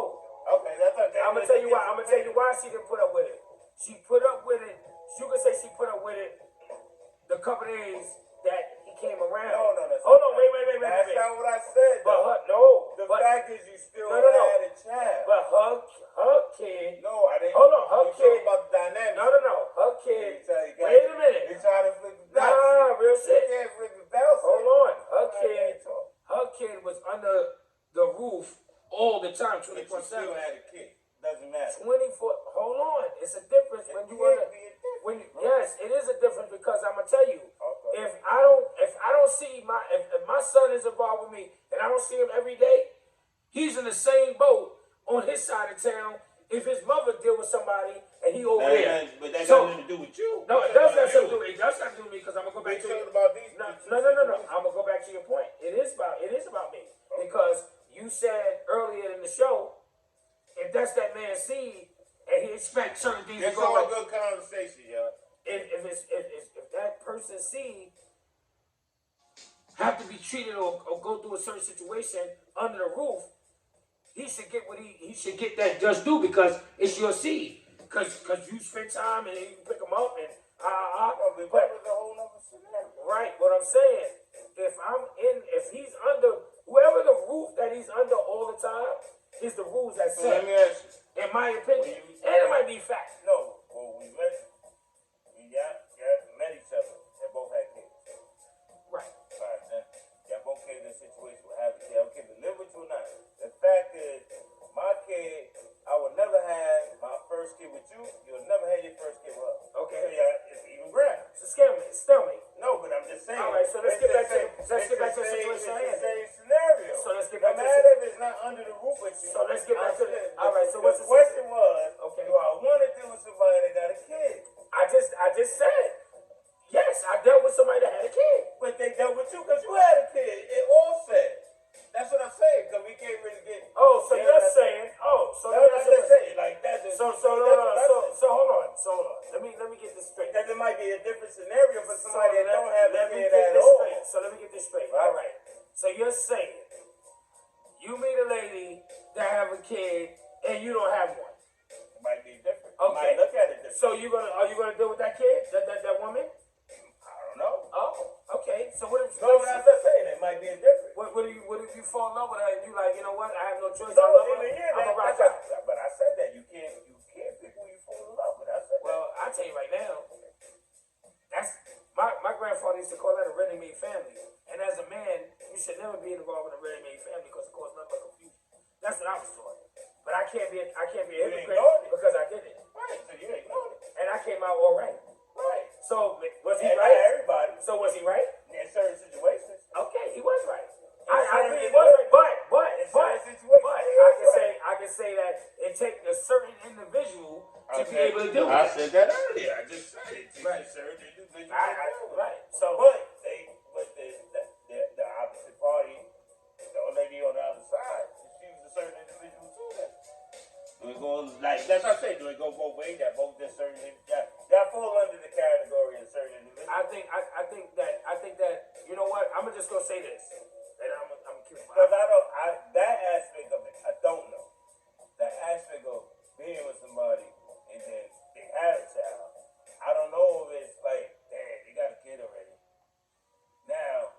Okay, that's okay. I'm gonna tell you why. I'm gonna tell you why she didn't put up with it. She put up with it. You could say she put up with it the couple days that he came around. No. Hold on, wait. That's not what I said. But though. her, The fact is you still No. had a child. But her kid. No, I didn't. Hold on, her You kid. talking about the dynamics. No. Her kid. You Wait a minute. They trying to flip the balance. Nah, real You shit. can't flip the balance. Hold on. Her Okay, kid. talk. Her kid was still had a kid. Doesn't matter. 24. Hold on. It's a difference when you want to. When yes, it is a difference because I'm gonna tell you. Okay. If I don't see if my son is involved with me and I don't see him every day, he's in the same boat on his side of town. If his mother deal with somebody and he over there, But that got nothing to do with you. no, it does have something to do. It does have to do with me because I'm gonna go back to about these. no. I'm gonna go back to your point. It is about me because you said earlier in the show, if that's that man's seed and he expects certain things It's to go all like, good conversation, y'all. if that person's seed have to be treated or go through a certain situation under the roof, he should get what he should get that just due because it's your seed. Because you spend time and you pick them up and But that was a whole nother scenario. right. What I'm saying, if he's under whoever the roof that he's under all the time is the rules that So let set. me ask you. In my opinion, and it might be fact. No, well, we met each other. They both had kids. Right. Alright, then. Y'all both came in a situation with having kids. Okay, to live with you or not. The fact is, my kid, I would never have my first kid with you. You'll never have your first kid with her. Okay. So yeah, it's even ground. It's a stalemate. No, but I'm just saying. All right, so let's get back to the situation It's at hand. the same scenario. So let's get back no to matter if it's not under the roof with you. So let's get back to all right. So the what's the question was, Okay. do I want to deal with somebody that got a kid? I just said yes. I dealt with somebody that had a kid. But they dealt with you because you had a kid. It all said. That's what I'm saying. Because we can't really get. Oh, so you're saying? Oh, so No, that's what I'm saying. Like that. So hold on. Let me get this straight. Because it might be a different scenario for somebody that don't have a let me kid get at this all. straight. So let me get this straight. All right. So you're saying you meet a lady that have a kid and you don't have one. It might be different. Okay. You might look at it different. So are you gonna deal with that kid? That woman? I don't know. Oh, okay. So what if No, that's what I'm saying. It might be a different. what if you fall in love with her and you like, you know what? I have no choice. So I love in her. the year, I'm gonna rock her. but I said that you can't pick who you fall in love with. I said Well, I tell you right now, that's my grandfather used to call that a ready-made family. And as a man, you should never be involved in a ready-made family because it causes nothing but confusion. That's what I was taught. But I can't be a hypocrite because I did it. right. So you ignored it. And I came out all right. Right. So was he And right? not everybody So was he right? in certain situations. Okay, he was right. I certain agree he was right. But In certain situations, I can say that it takes a certain individual to be able to do it. I said that earlier. I just said it. Right. Certain individuals. Right. So But the opposite party, the old lady on the other side, she was a certain individual too. Then. Do it go like that's what I say? Do it go both ways? That both just certain that fall under the category of certain individuals. I think that you know what? I'm just gonna say this, and I'm gonna keep it. Because that aspect of it, I don't know. That aspect of being with somebody and then they had a child, I don't know if it's like, damn, they got a kid already. Now,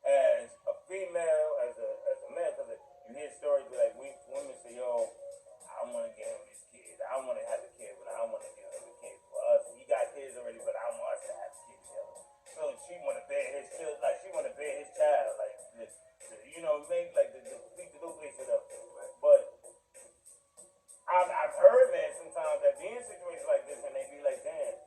as a female, as a man, because you hear stories where like women say, yo, I want to get him this kid. I want to have a kid, but I want to get him a kid for us. He got kids already, but I want us to have a kid together. So she want to bear his child, like she want to bear his child, like this, you know, make like the complete the nucleus of it. But I've heard, man, sometimes that be in situations like this and they be like, damn,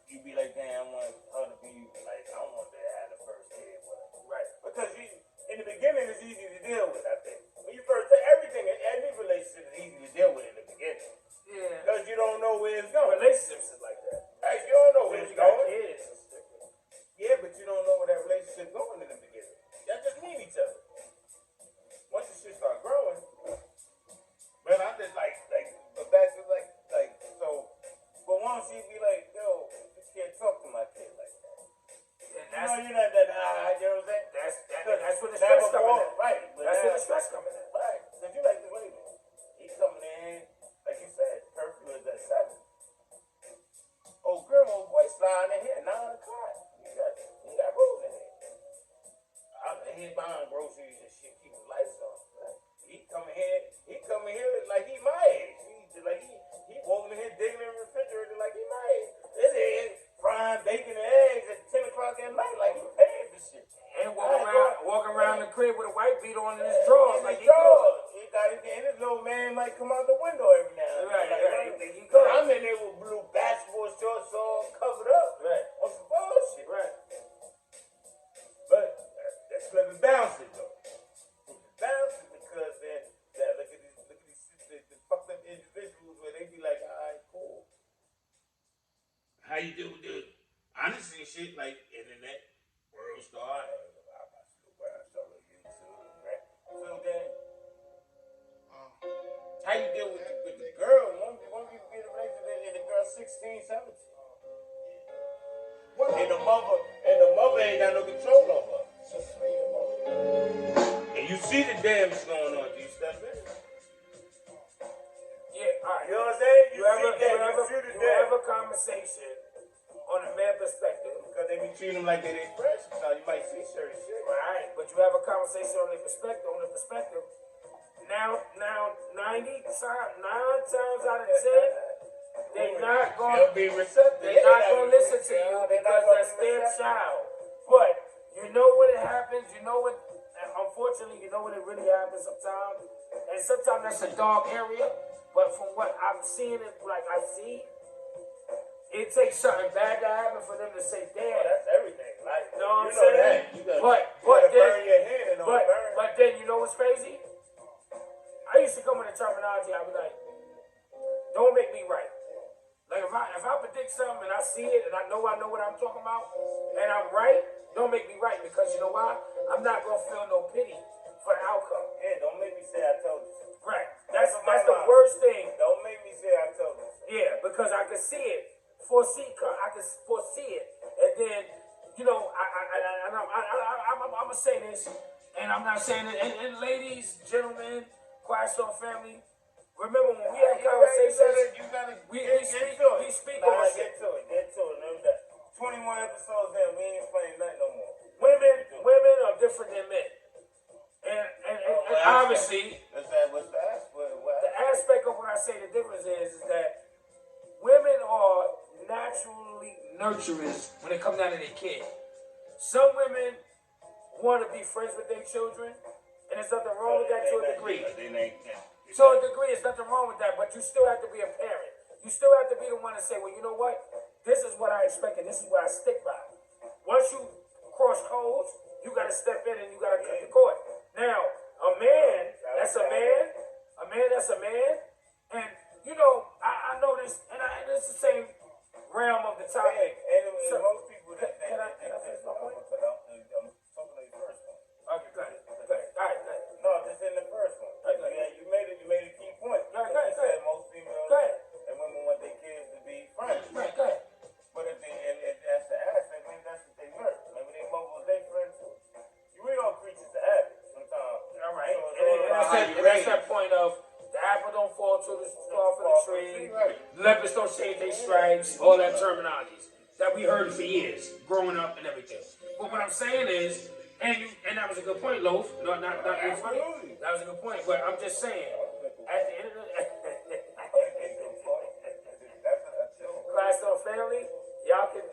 you be like, damn, I want her to be like, I want to have the first kid with her. Right. Because in the beginning it's easy to deal with, I think. When you first take everything, any relationship is easy to deal with in the beginning. Yeah. Because you don't know where it's going. Relationships is like that. Right, you don't know where When it's you got going. kids, it's different. Yeah, but you don't know where that relationship's going in the beginning. Y'all just meet each other. Once the shit start growing, man, I just like, but back to like, so, but once you be like, yo, you can't talk to my kid like that. And You're not that, you know what I'm saying? that's where the stress coming in. Right. That's where the stress coming in. Right. Because you like, wait a minute. He's coming in, like you said, curfew is at 7. Oh, girl, old boy sliding in here, 9 o'clock. You got rules in here. I'm in here buying groceries and shit, keeping the lights on. He coming here like he my age. He walking in here digging in the refrigerator like he my age. This is frying bacon and eggs at 10 o'clock at night like he paying for shit. And walking around the crib with a white beat on in his drawers like he good. He got man might come out the window every now and then. Right, Like, right. right. He could. I'm in there with blue basketball shorts on, covered up. Right. On some bullshit. Right. But that's flipping bouncing though. Bouncing because then look at these fucked up individuals where they be like, alright, cool. How you do with the honestly shit like internet, world star, right? So then how you deal with the girl? One people get a relationship and the girl's 16, 17. And the mother ain't got no control over her. And you see the damage going on. Do you step in? Yeah, all right. You know what I'm saying? You have damage. a conversation on a man perspective. Because they be treating them like they're their friends. So you might see certain shit. Right, but you have a conversation on the perspective. Now 9 times out of 10, they're not going They'll be receptive. they're not going to listen to you because that's their child. But you know when it happens, you know what, unfortunately, you know when it really happens sometimes. And sometimes that's a dark area. But from what I'm seeing, it takes something bad to happen for them to say, damn. That's everything. Like, You know what I'm know saying? that. You gotta But burn your hand and don't burn. But then you know what's crazy? I used to come with a terminology. I'd be like, "Don't make me right." Like if I predict something and I see it and I know what I'm talking about and I'm right, don't make me right because you know why? I'm not gonna feel no pity for the outcome. Yeah, don't make me say I told you so. Right. That's the worst thing. Don't make me say I told you so. Yeah, because I can see it, I can foresee it, and then you know I'm gonna say this, and I'm not saying it. And ladies, gentlemen, Quiet Storm family, remember when we had conversations, we speak on shit. Get to it, no doubt. 21 episodes in, we ain't playing nothing no more. Women are different than men, and obviously What's the aspect? the aspect of what I say the difference is that women are naturally nurturers when it comes down to their kid. Some women want to be friends with their children, and there's nothing wrong with that to a degree. To a degree, there's nothing wrong with that, but you still have to be a parent. You still have to be the one to say, well, you know what? This is what I expect, and this is what I stick by. Once you cross codes, you got to step in and you got to cut the cord. Now, a man, that's a man. A man, that's a man. And, you know, I know this, and it's the same realm of the topic. And most people Can I finish my point? I'm talking to the first one. Okay, go ahead. All right, go ahead. No, just in the first one. You made a key point. Go ahead. You said most females Go ahead. and women want their kids to be friends. Right, go ahead. But if that's the aspect, maybe that's what they learn. Maybe they mother was their friends too. We all creatures of habit sometimes. All right. So it's And all about how you that's raise. that point of the apple don't fall to the fall from the tree. Leopards don't shave their stripes. All that terminologies that we heard for years, growing up and everything. But what I'm saying is, and that was a good point, Loaf. Not being funny. That was a good point. But I'm just saying, at the end of the Class on family, y'all can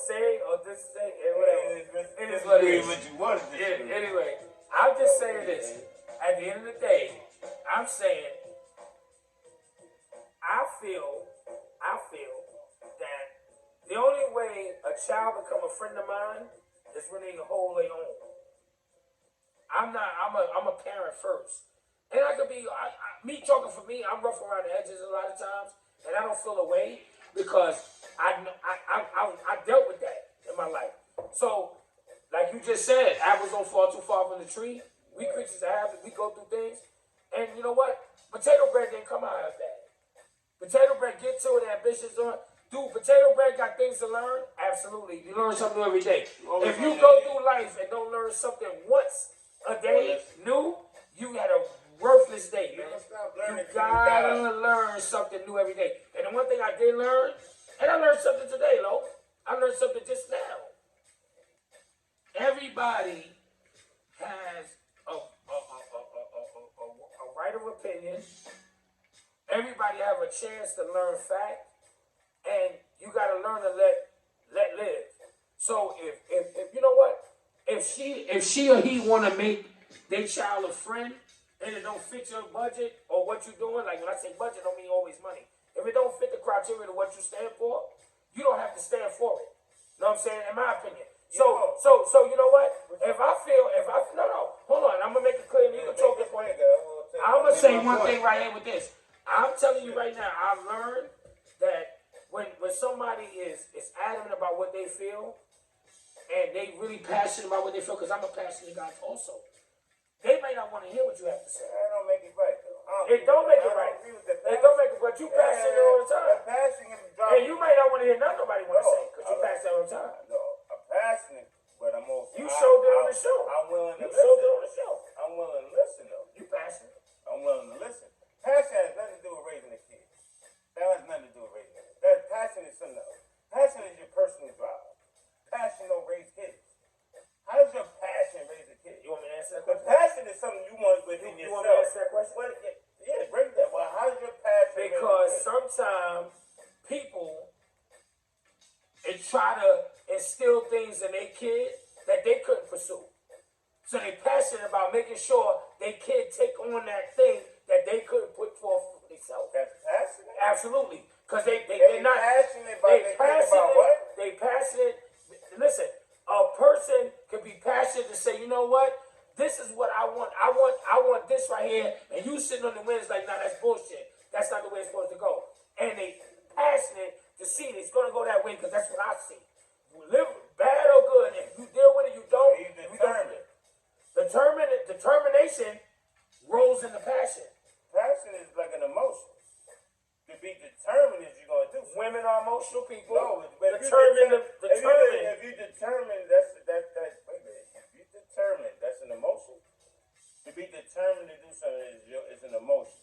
say or disagree, whatever. It is what it is. What you want to do. Anyway, I'm just saying this. At the end of the day, I'm saying I feel that the only way a child become a friend of mine is when they hold their own. I'm a parent first. And I could be, me talking for me, I'm rough around the edges a lot of times, and I don't feel away because I dealt with that in my life. So, like you just said, apples don't fall too far from the tree. We creatures of habit, we go through things. And you know what? Potato bread didn't come out of that. Potato bread get to it, ambitious on. Dude, potato bread got things to learn? Absolutely. You learn something new every day. If you go through life and don't learn something once a day new, you had a worthless day, man. You gotta learn something new every day. And the one thing I did learn, and I learned something today, Lo. I learned something just now. Everybody has a right of opinion. Everybody have a chance to learn fact. And you gotta learn to let live. So if you know what, if she or he wanna make their child a friend and it don't fit your budget or what you're doing, like when I say budget, I don't mean always money. If it don't fit the criteria of what you stand for, you don't have to stand for it. You know what I'm saying? In my opinion. So you know what? If I hold on, I'm gonna make it clear. You can talk this point. I'm gonna say one thing right here with this. I'm telling you right now, I've learned that when somebody is adamant about what they feel, and they really passionate about what they feel, because I'm a passionate guy also. They may not want to hear what you have to say. That don't make it right, though. It don't make it right. It don't make it, but you passionate all the time. And you may not want to hear nothing nobody want to say, because you passionate all the time. No, I'm passionate, but I'm also. You showed it on the show. I'm willing to You listen. showed it on the show. I'm willing to listen, though. You passionate. I'm willing to listen. Passion has nothing to do with raising a kid. That has nothing to do with raising a kid. That passion is something else. Passion is your personal drive. Passion don't raise kids. How does your passion raise a kid? You want me to answer that The question? passion is something you want within You yourself. want me to answer that question? Well, yeah, break that. Well, how does your passion Because raise a kid? sometimes people try to instill things in their kid that they couldn't pursue. So they passionate about making sure their kid take on that thing that they couldn't put forth for themselves. That's passionate. Absolutely. Because they're not passionate about they their kid passionate. about what? They passionate. Listen, a person can be passionate to say, you know what? This is what I want. I want this right here. And you sitting on the winds like, nah, that's bullshit. That's not the way it's supposed to go. And they passionate to see it's going to go that way because that's what I see. You live bad or good. If you deal with it, you don't. You You determined. Determination rolls into passion. Passion is like an emotion. To be determined is you're going to do something. Women are emotional people. No, but determined. if you determined, that's wait a minute. If you determined, that's an emotion. To be determined to do something is an emotion.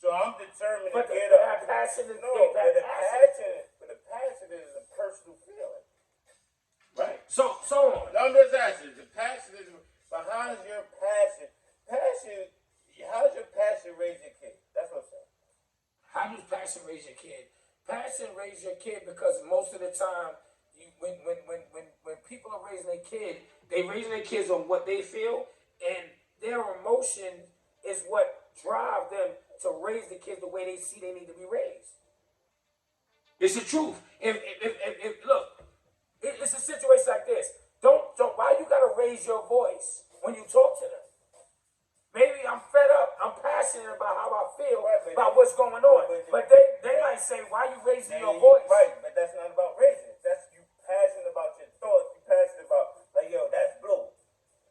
So I'm determined But to get that up. passion is No, but the passion is a personal feeling. Right. So on. No, I'm just asking. The passion is, but how's your passion? How's your passion raise your kid? That's what I'm saying. How does passion raise your kid? Passion raise your kid because most of the time, when people are raising their kid, they raising their kids on what they feel, and their emotion is what drive them to raise the kids the way they see they need to be raised. It's the truth. If look, it's a situation like this. Don't. Why you gotta raise your voice when you talk to them? Maybe I'm fed up. I'm passionate about how I feel about what's going on. But they might say, why are you raising your voice? Right, but that's not about raising. That's you passionate about your thoughts. You passionate about, like, yo, that's blue.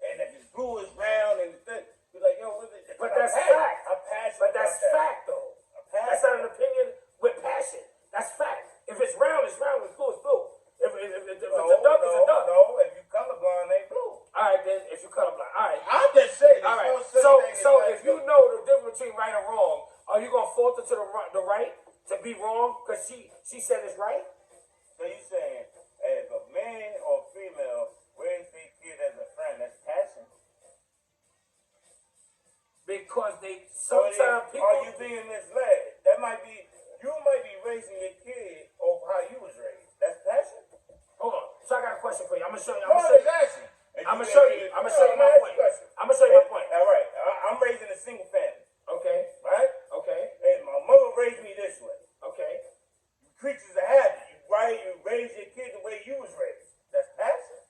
And if it's blue, it's round, and it's thick. You're like, yo, what's it? But that's fact. I'm passionate But that's about that. fact, though. That's not an opinion with passion. That's fact. If it's round, it's round. If it's blue, it's blue. If it's a duck, it's a duck. No, if you colorblind, they blue. All right, then, if you colorblind. All right. I'm just saying. All right. No such thing as So like if you know the difference between right and wrong, are you gonna falter to the right to be wrong because she said it's right? So you saying if a man or female raise their kid as a friend, that's passion? Because they So sometimes people. are you being misled? You might be raising your kid over how you was raised. That's passion? Hold on. So I got a question for you. I'm gonna show you. No, it's passion. I'm gonna show you. I'm gonna show you my point. I'm gonna show you my point. All right. I'm raising a single family, Okay. right? Okay. And my mother raised me this way. Okay. Creatures of habit. You raise your kid the way you was raised. That's passion.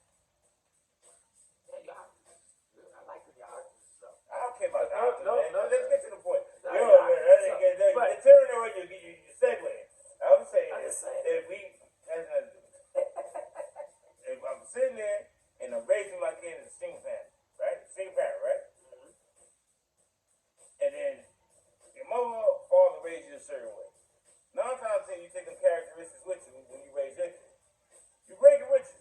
Yeah, y'all. I like when y'all argue stuff. I don't care about that. No. Let's get to the point. No, Yo, no, man, no. But- the terminal you segue. I was saying, I'm just saying. if I'm sitting there and I'm raising my kid as a single family, right? Single parent, right? Mm-hmm. And then your mother or father raised you a certain way. 9 times 10 you take them characteristics with you when you raise your kid. You bring it with you.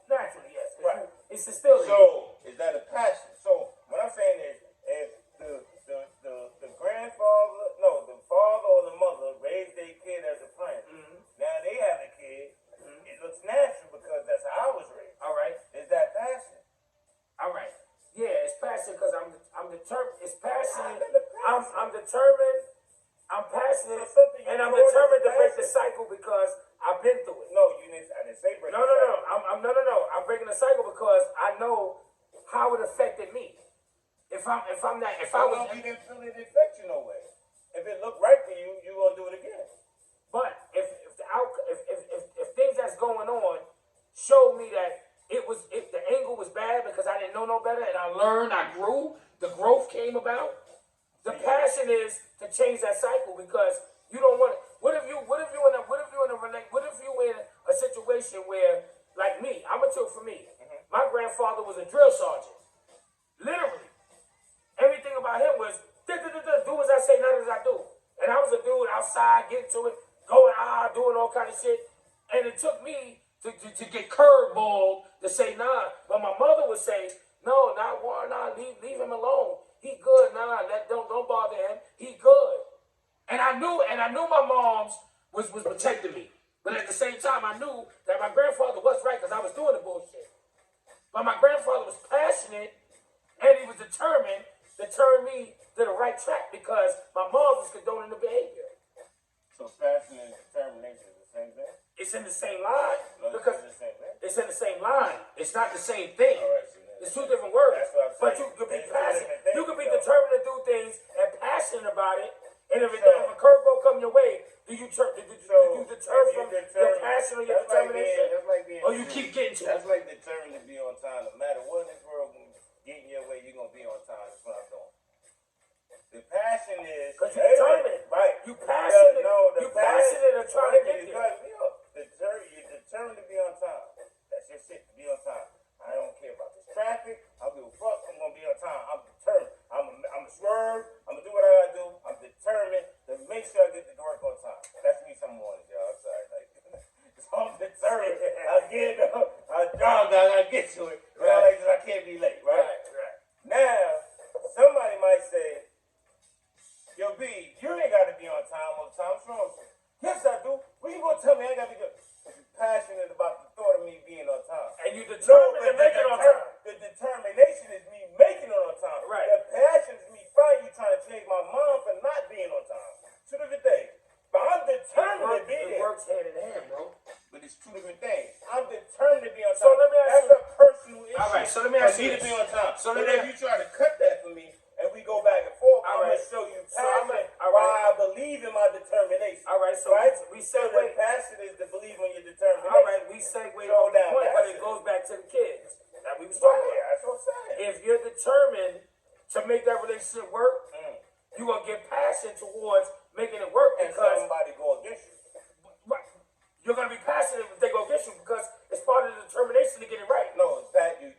Naturally, yes. Right. It's still. So is that a passion? So what I'm saying is, if the grandfather, no, the father or the mother raised their kid as a friend, Mm-hmm. now they have a kid. It looks natural because that's how I was raised. All right. Is that passion? All right. Yeah, it's passion because I'm determined. It's passion. I'm I'm determined. I'm passionate, So something you and I'm know is determined to break passion. the cycle because I've been through it. No, I didn't say break. No. I'm breaking the cycle because I know how it affected me. if I So was, you didn't feel it affect you no way. If it looked right for you, you gonna do it again. but if things that's going on showed me that if the angle was bad because I didn't know no better and I learned, I grew, the growth came about. The passion is to change that cycle because you don't want it. What if you in a situation where, like me, I'm gonna tell for me, my grandfather was a drill sergeant. Literally. Everything about him was do as I say, not as I do. And I was a dude outside getting to it, going doing all kind of shit. And it took me to get curveballed to say nah. But my mother would say, no, not war, nah, leave him alone. He good, nah, don't bother him. He good. And I knew my mom's was protecting me. But at the same time, I knew that my grandfather was right because I was doing the bullshit. But my grandfather was passionate and he was determined to turn me to the right track because my mom was condoning the behavior. So passion and determination is the same thing? It's in the same line. No, Because it's the same thing. it's in the same line. It's not the same thing. All right, so It's two different words. That's what I'm But saying. you could be It's two passionate. different things, You could be though. determined to do things and passionate about it. And if So- a curveball come your way, do you deter from your passion or your that's like determination? that's like being Or you keep getting to That's it? like determined to be on time. No matter what in this world getting your way, you're gonna be on time. That's what I'm doing. The passion is Because you're determined. right? You passionate. You passionate and trying to get there. You're determined to be on time. That's your shit. To be on time. I don't care about this traffic. I don't give a fuck. I'm gonna be on time. I'm determined. I'm a swerve. I'm gonna do what I gotta do. I'm determined to make sure I get to work on time. That's me some mornings, y'all. I'm sorry. Like, so I'm determined. I get up. I gotta get to it. Right. Like, I can't be late. Right. Now, somebody might say, yo, B, you ain't gotta be on time all the time. What's wrong with you? Yes, I do. What you gonna tell me I ain't gotta be good? If you're passionate about the thought of me being on time. And you determined to make it on time. The determination is me making it on time. Right. The passion is me fighting you trying to change my mom for not being on time. Two different things. But I'm determined to be It there. works hand in hand, bro. But it's two different things. I'm determined to be on time. So let me ask That's you- a personal issue. All right, so let me ask for you me to this. be on time. So So let me- if you try to cut that for me and we go back and forth, All I'm right. gonna show you So I'm passion all why right. I believe in my determination. All right, so right? we So said the wait. passion is to believe in your determination. All right, we segue Slow off the down, point, but that's it it. goes back to the kids that we was Right, talking about. that's what I'm saying. If you're determined to make that relationship work, you're gonna get passion towards making it work And because somebody go against you. right, you're gonna be passionate if they go against you because it's part of the determination to get it right. No, it's that you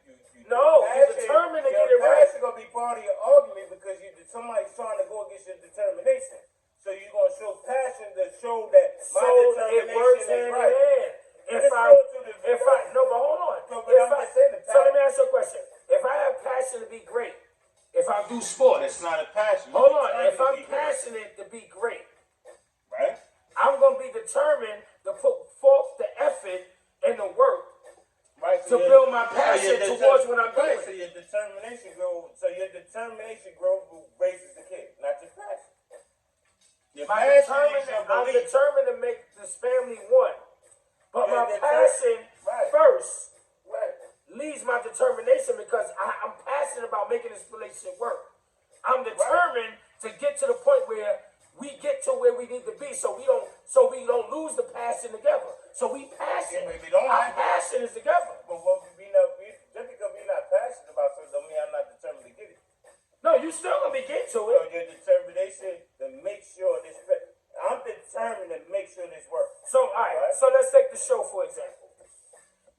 No, your you're passion- determined to your get it right. passion gonna be part of your argument because somebody's trying to go against your determination. So you're gonna show passion to show that my So it determination works is hand in right. hand. It's still two different things. No, but hold on. No, but I'm just saying the So let me passion- ask you a question. If I have passion to be great, if I do sports, That's not a passion. hold You're on. determined If to I'm be great, passionate to be great, right? I'm gonna be determined to put forth the effort and the work Right. to build my passion your towards what I'm right, doing. So your determination growth raises the kid, not your passion. Your passion is your I'm belief. determined to make this family one. But Yeah, my that's passion right. first Right. leads my determination because I'm passionate about making this relationship work. I'm determined to get to the point where we get to where we need to be so we don't lose the passion together. So we passionate. Yeah, but we don't Our have- passion is together. But just because we're not passionate about something, don't mean I'm not determined to get it. No, you still gonna be getting to So it. your determination to make sure I'm determined to make sure this works. So all right, Right. so let's take the show for example.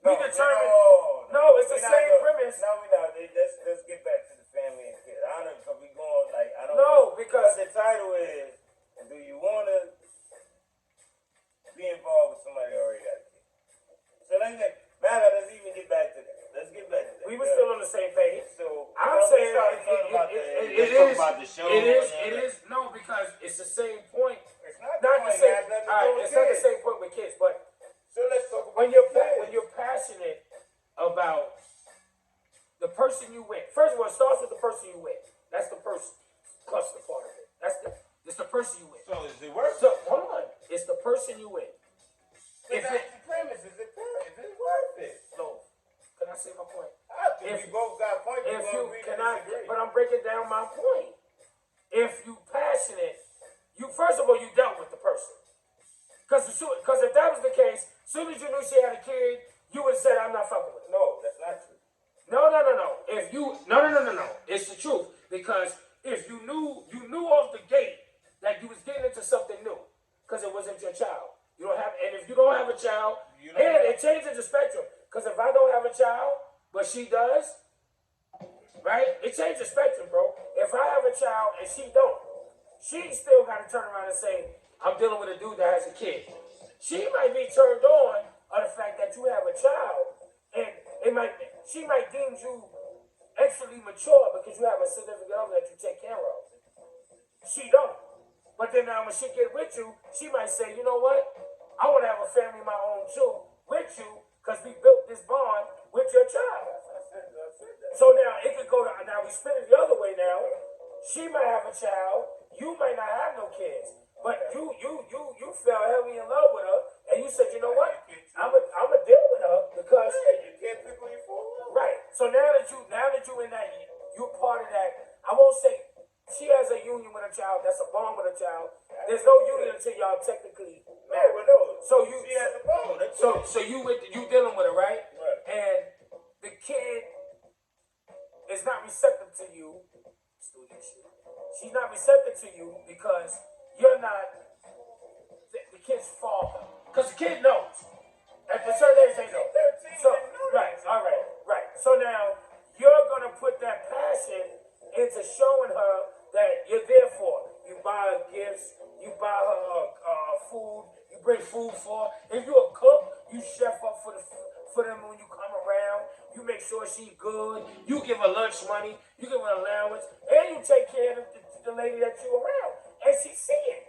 We determined. No, it's the We're not same gonna- premise. No, we're not. Let's get back to the family and kids. I don't know because we going like I don't. No, know. because- the title is, do you want to be involved with somebody who already got a kid? So let's even get back to that. Let's get back to that. We were still on the same page. So I'm let's saying start it talking about is. about the show. It is. and It is. No, because it's the same point. It's not Not the point, same. guys. Nothing to All do right, with it's not the kids. same point with kids, but So let's talk about when you're passionate about the person you with. First of all, it starts with the person you with. That's the first cluster part of it. It's the person you with. So is it worth it? So hold on, it's the person you with. But If that's it the premise. Is it worth it? no, can I say my point? I'll If we both got points, if we're you gonna agree to cannot, disagree. but I'm breaking down my point. If you passionate, you first of all you dealt with the person. Because if that was the case, as soon as you knew she had a kid, you would have said, I'm not fucking with her. No, that's not true. No. If you no. It's the truth. Because if you knew off the gate that you was getting into something new, because it wasn't your child. You don't have, and if you don't have a child, and it changes the spectrum. Because if I don't have a child, but she does, right? It changes the spectrum, bro. If I have a child and she don't, she still got to turn around and say, I'm dealing with a dude that has a kid. She might be turned on the fact that you have a child, and she might deem you extremely mature because you have a significant other that you take care of. She don't. But then now when she get with you, she might say, you know what? I want to have a family of my own too with you because we built this bond with your child. So now it could go to, now we spin it the other way now. She might have a child, you might not have no kids. But you fell heavily in love with her, and you said, you know what? I'ma deal with her because You can't pick who you for. right. So now that you in that, you part of that. I won't say she has a union with a child. That's a bond with a child. There's no union until y'all technically married. No. So She has a bone. That's so you dealing with her, right? Right. And the kid is not receptive to you. She's not receptive to you because you're not the kid's father. Because the kid knows. At the certain age, they know. So, right. So now, you're going to put that passion into showing her that you're there for her. You buy her gifts, you buy her food, you bring food for her. If you're a cook, you chef up for them when you come around. You make sure she's good. You give her lunch money. You give her allowance. And you take care of the lady that you're around. And she see it.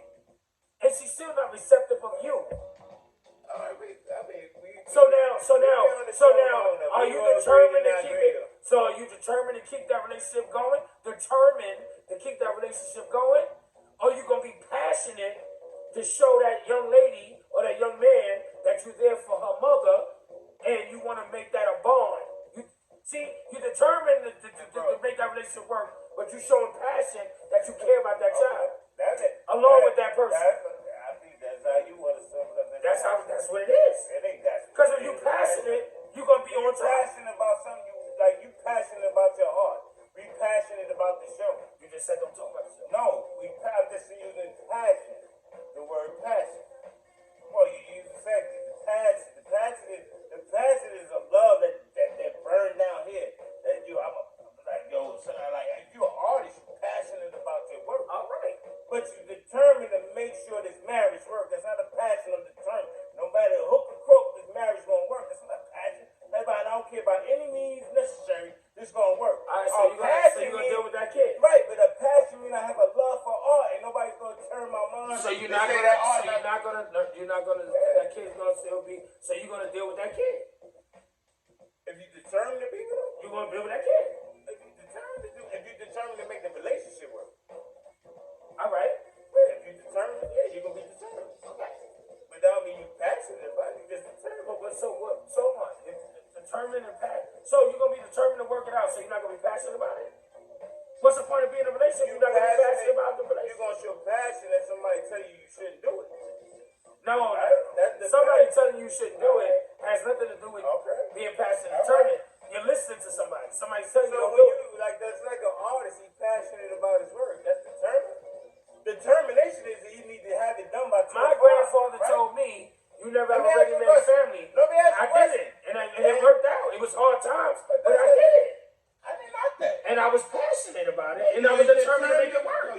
And she's still not receptive of you. So now, are you determined to keep it? So are you determined to keep that relationship going? Determined to keep that relationship going? Or are you going to be passionate to show that young lady or that young man that you're there for her mother and you want to make that a bond? You're determined to make that relationship work, but you're showing passion that you care about that child. Along with that person. I think that's how you want to sum it up. That's what it is. It ain't that. Because if you're passionate, you're going to be on You're time. passionate about something. You passionate about your art. Be passionate about the show. You just said don't talk about yourself. No, I'm just using passion. The word passion. Well, you said the passion. The passion is a love that burned down here. That if you're an artist, you're passionate about your work. All right. But you're determined to make sure this marriage works. That's not a passion of determined. No matter hook or crook, this marriage gonna work. That's not a passion. Everybody, I don't care about any means necessary. This gonna work. All right, so you're gonna deal with that kid. Right, but a passion means I have a love for art, and nobody's gonna turn my mind. So you're not gonna that kid's gonna still be. So you're gonna deal with that kid. If you're determined to be with them, You're gonna deal with that kid. if you're determined to make the relationship work. All right. If you're determined, yeah, you're gonna be determined. Okay. But that don't mean you're passionate about it. You're just determined. So what? So what? Determined and passionate. So you're gonna be determined to work it out. So you're not gonna be passionate about it. What's the point of being in a relationship? You're not gonna be passionate about the You're relationship. gonna show passion if somebody tell you you shouldn't do it. No, That's the somebody fact. telling you shouldn't do it has nothing to do with being passionate. Determined. You're listening to somebody. Somebody's telling you So don't when do it. you that's like an artist. He's passionate about his work. That's determined. Determination is that you need to have it done by 12 My grandfather right? told me, you never have Let me a ask you a ready-made question. family. Let me ask you I a did question. it. And it worked out. It was hard times, but I did it. I didn't like that. And I was passionate about it. And I was determined to make it work.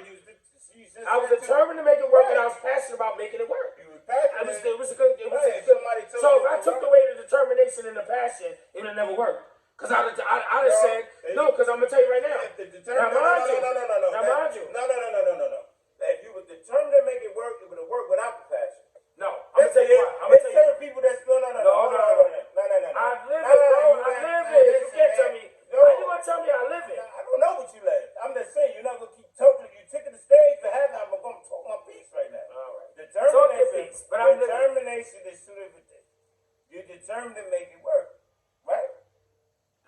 I was determined to make it work, and I was passionate about making it work. You were passionate. It was a good. Somebody told So you if I it took worked. away the determination and the passion, it would have never worked. Because I'd have said, no, because I'm going to tell you right now. Now, mind you. Now, mind you. No. If you were determined to make it work, it would have worked without the passion. No, I'm going to tell you why. I'm going to tell you. certain people that's no. I live it, bro. I live it. You can't tell me. How you going to tell me I live it? I don't know what you live. I'm just saying, you're not going to keep talking. You took the stage for having. I'm going to talk my piece right now. All right. Determination, Talk your piece, but I'm living. determination is two different things. You're determined to make it work, right?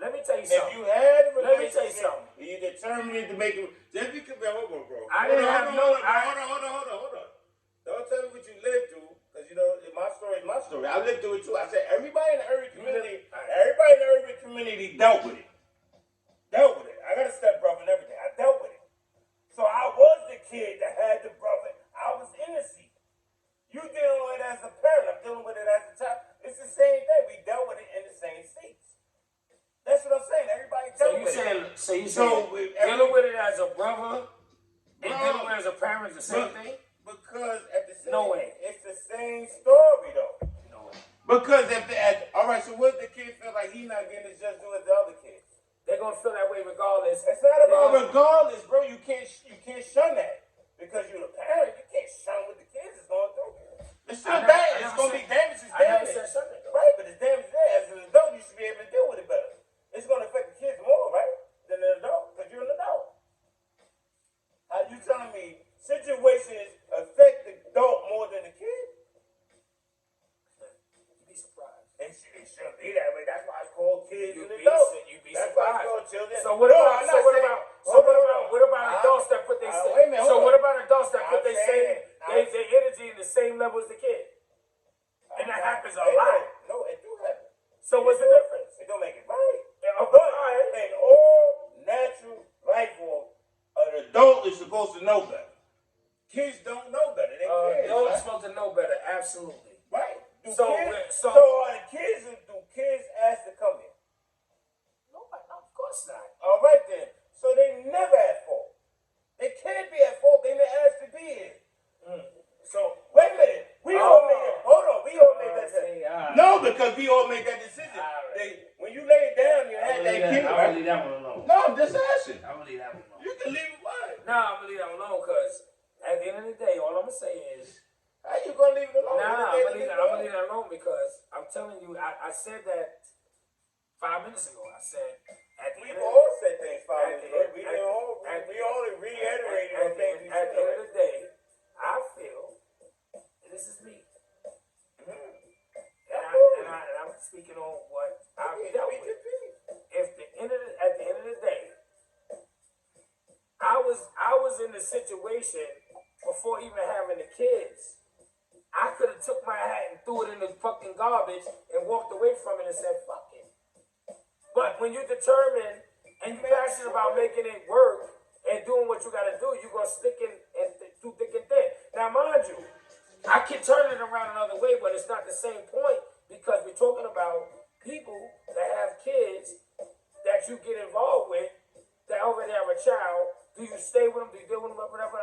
Let me tell tell you if something. you had a Let me tell you relationship, something. you determined to make it. Just because, hold on, bro. I didn't have no. Hold on. Don't tell me what you lived through, because you know my story is my story. I lived through it too. I said everybody in the urban community dealt with it. I got a step brother and everything. I dealt with it. So I was the kid that had the brother. I was in the seat. You dealing with it as a parent. I'm dealing with it as a child. It's the same thing. We dealt with it in the same seats. That's what I'm saying. Everybody dealt with it. So you saying dealing with it as a brother and dealing with it as a parent is the same thing? Because at the same, No way. It's the same story though. No way. Because all right, so what if the kid feel like he's not getting his just due as the other kids? They're gonna feel that way regardless. It's not about regardless, bro. You can't shun that because you're the parent. You can't shun what the kids is going through. It's still bad. It's gonna be damage. It's I never damage. said something. Right, but it's damage there. As an adult, you should be able to deal with it better. It's gonna affect the kids more, right, than an adult because you're an adult. How you telling me situations affect the adult more than the kid? You'd be surprised. It shouldn't be that way. That's why it's called kids and You'd adults. be That's why it's surprised. called children. So what about adults that put their wait a minute, so hold what on. about adults that put I'm their saying- energy in the same level as the kid? And that happens a lot. No, it do happen. So what's the difference? It don't make it right. Yeah, But okay. in all natural life form, an adult is supposed to know better. Kids don't know better. They kids. Adults Right? supposed to know better, absolutely. Right. Do So are the kids? Do kids ask to come here? Nobody, no, of course not. All right then. So they never at fault. They can't be at fault. They never asked to be here. So Wait a minute. We all made it. Hold on. We all made that decision. right. No, because we all make that decision. Right. When you lay it down, you had that kid. I'm Right? gonna leave that one alone. No, I'm just asking. I'm gonna leave that one alone. You can leave it wide. No, I'm gonna leave that one alone because at the end of the day, all I'm gonna say is, How you gonna leave it alone? nah, I'm gonna leave that alone because I'm telling you, I said that 5 minutes ago. I said at the We've end of all said things 5 minutes ago. We only reiterated at things we the end of said. the day, I feel, and this is me, and I'm speaking on what I've dealt with. At the end of the day, I was in the situation before even having the kids. I could have took my hat and threw it in the fucking garbage and walked away from it and said, fuck it. But when you're determined and you're passionate about making it work and doing what you gotta do, you're gonna stick in and through thick and thin. Now mind you, I can turn it around another way, but it's not the same point because we're talking about people that have kids that you get involved with that already have a child. Do you stay with them? Do you deal with them? Whatever.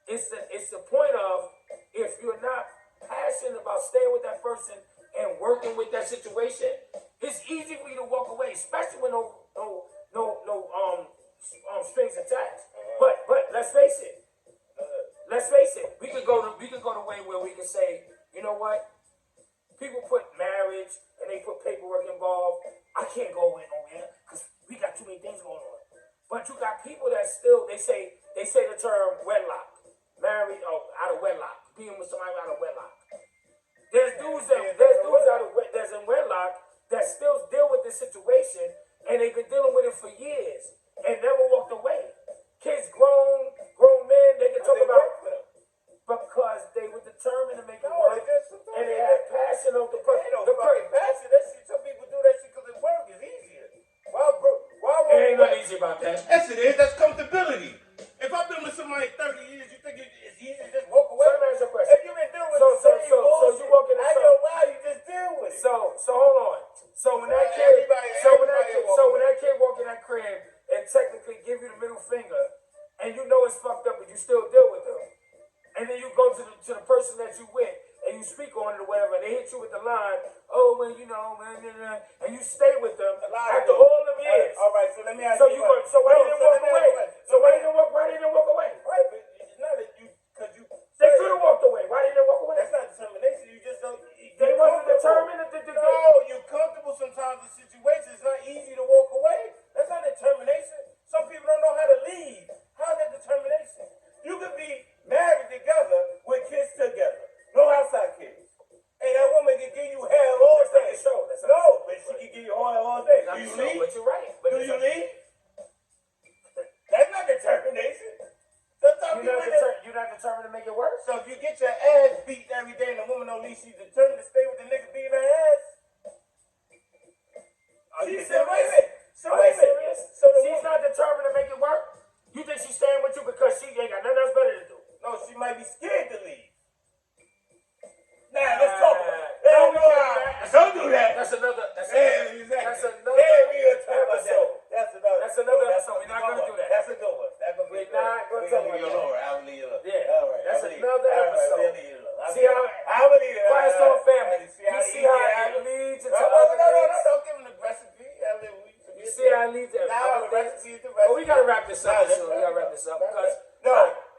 It's the point of if you're not passionate about staying with that person and working with that situation, it's easy for you to walk away, especially with no strings attached. But let's face it. We could go the way where we can say, you know what? People put marriage and they put paperwork involved. I can't go in nowhere because we got too many things going on. But you got people that still they say the term wedlock, married or out of wedlock, being with somebody out of wedlock. There's dudes that's in wedlock that still deal with this situation and they've been dealing with it for years and never walked away. Kids, grown men, they can talk about because they were determined to make it work and they had passion of the person. Some people do that shit because it work. It's easier. It ain't nothing easy about that. Yes, it is. That's comfortability. If I've been with somebody 30 years, you think it's easy to just walk away? So let me ask you a question. If you've been dealing with the same bullshit, you walk in the after a while, you just deal with it. So hold on. So when that kid walk in that crib and technically give you the middle finger, and you know it's fucked up, but you still deal with them, and then you go to the person that you with and you speak on it or whatever, and they hit you with the line, oh well, you know, man, and you stay with them after all them years. All right, so let me ask So you. so why you didn't walk away? So why you didn't walk away? Right, but it's not that you because you. They could have walked away. Why didn't they walk away? That's not determination. You just don't. They wasn't determined to No, you're comfortable sometimes in situations. It's not easy to walk away. That's not determination. Some people don't know how to leave. How's that determination? You could be married together with kids together. No outside kids. Hey, that woman can give you hell all day. That's not the show. No, but she can give you hell all day. Do you leave? But you're right. determined to make it worse? So if you get your ass beat every day and the woman don't leave, she's determined to stay with the nigga beating her ass. She said, wait a minute. So Are you serious? So the She's woman, not determined to make it work? You think she's staying with you because she ain't got nothing else better to do? no, she might be scared to leave. Nah, let's talk about it. Don't do Don't do that. That's another. That's Yeah, another. exactly. That's another Yeah, we gonna talk about episode. that. That's another episode. We're not gonna do that. That's a good one. That's gonna be We're not gonna talk about that. I will leave it alone. Yeah. All right. That's I will leave it. another All right, episode. we'll leave it alone. See how I will leave it. Quiet Storm family. You see how easy it leads into No, other things? don't give him the recipe. You see how it leads to Now other the things? recipe is the recipe. But we gotta wrap this up soon. We gotta wrap this up because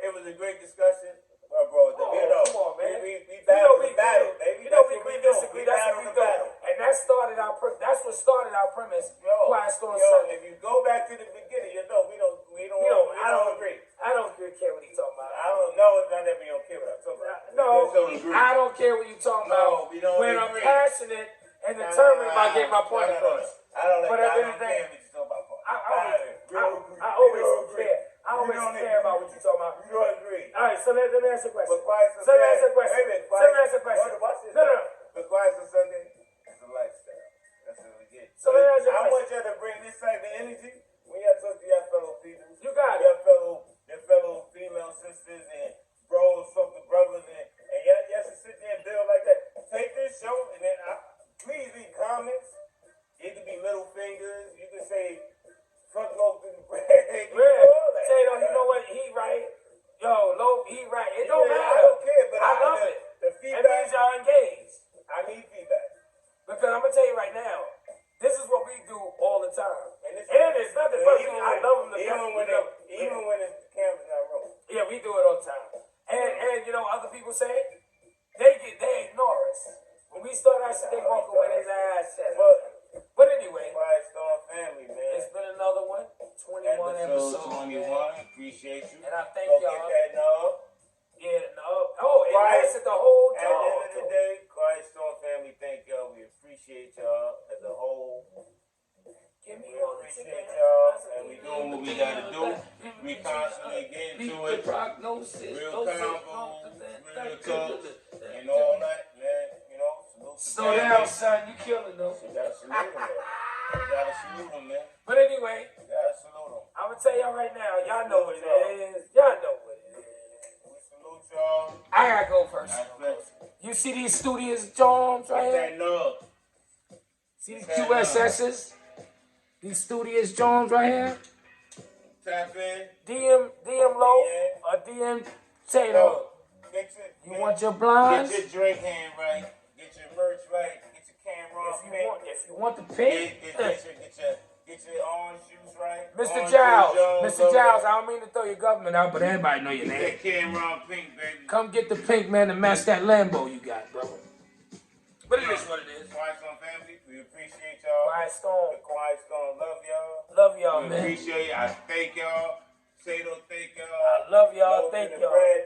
it was a great discussion. Bro, come on, man. We battled the battle, baby. You know That's we what we disagree. do. That's what we do. And that's what started our premise. Quiet Storm Sunday. If you go back to the beginning, you know we don't agree. I don't care what he's talking about. I don't know. It's not that we don't care what I'm talking about. No, We just don't agree. I don't care what you're talking No, about. we don't when agree. I'm passionate and determined about getting my point across. I don't But care if what anything, you're talking about. I always care. I always care about what you're talking about. We don't agree. All right, so let me ask you a question. But Quiet So let me ask you a question. Wait a minute, So let me ask you a question. Watch this. No. But Quiet on Sunday is a lifestyle. That's what we get. So let me ask you a I question. want y'all to bring this type of energy when y'all talk to your fellow people. You got it. Your fellow female sisters and bros, fucking brothers, and y'all should sit there and build like that. Take this show and then please leave comments. It could be middle fingers. You can say front loaf in the bread. You can do all that. Say, you know what? He right. Yo, he right. It don't Yeah, matter. I don't care, but I love it. The It feedback. means y'all engaged. I need feedback. Because I'm gonna tell you right now, this is what we do all the time. And it's not the first thing. I love them to even when the camera's not rolling. Yeah, we do it all the time. And you know what other people say? They ignore us. When we start our shit, they walk away, they ass shut. But anyway, Quiet Storm family, man. it's been another one. 21 episodes. 21. Man. Appreciate you. And I thank Go y'all. get that knob. Yeah, no. Oh, it Quiet. lasted the whole At the end of the time. day, Quiet Storm family, thank y'all. We appreciate y'all as a whole. Give me We all the appreciate tickets. y'all, and we doing what we gotta do. We constantly getting to it. Prognosis. Real combos, real talk, and all that, man. You know, salute to Slow family. down, son. You killing them. You gotta salute them, man. You gotta salute them, man. But anyway, You gotta salute them. I'm gonna tell y'all right now. Y'all know what it is. Y'all know what it is. We salute y'all. I gotta go first. I flex. You see these studios Jones right here? That nub. See these QSS's? These studios Jones right here? Tap in. DM Loaf or DM Tato. Yo, You want your blinds? Get your drink hand right. Get your merch right. Get your camera on pink. If you want the pink, Get your orange juice right. Mr. Orange Giles, juice, Mr. Giles, I don't mean to throw your government out, but everybody know your Get name. that camera on pink, baby. Come get the pink, man, to match that Lambo you got, bro. But it is what it is. Quiet Storm family, we appreciate y'all. Quiet Storm. The Quiet Storm love y'all. Love y'all, We man. appreciate you. I thank y'all. Sato, thank y'all. I love y'all. Loaf Thank in the y'all. bread,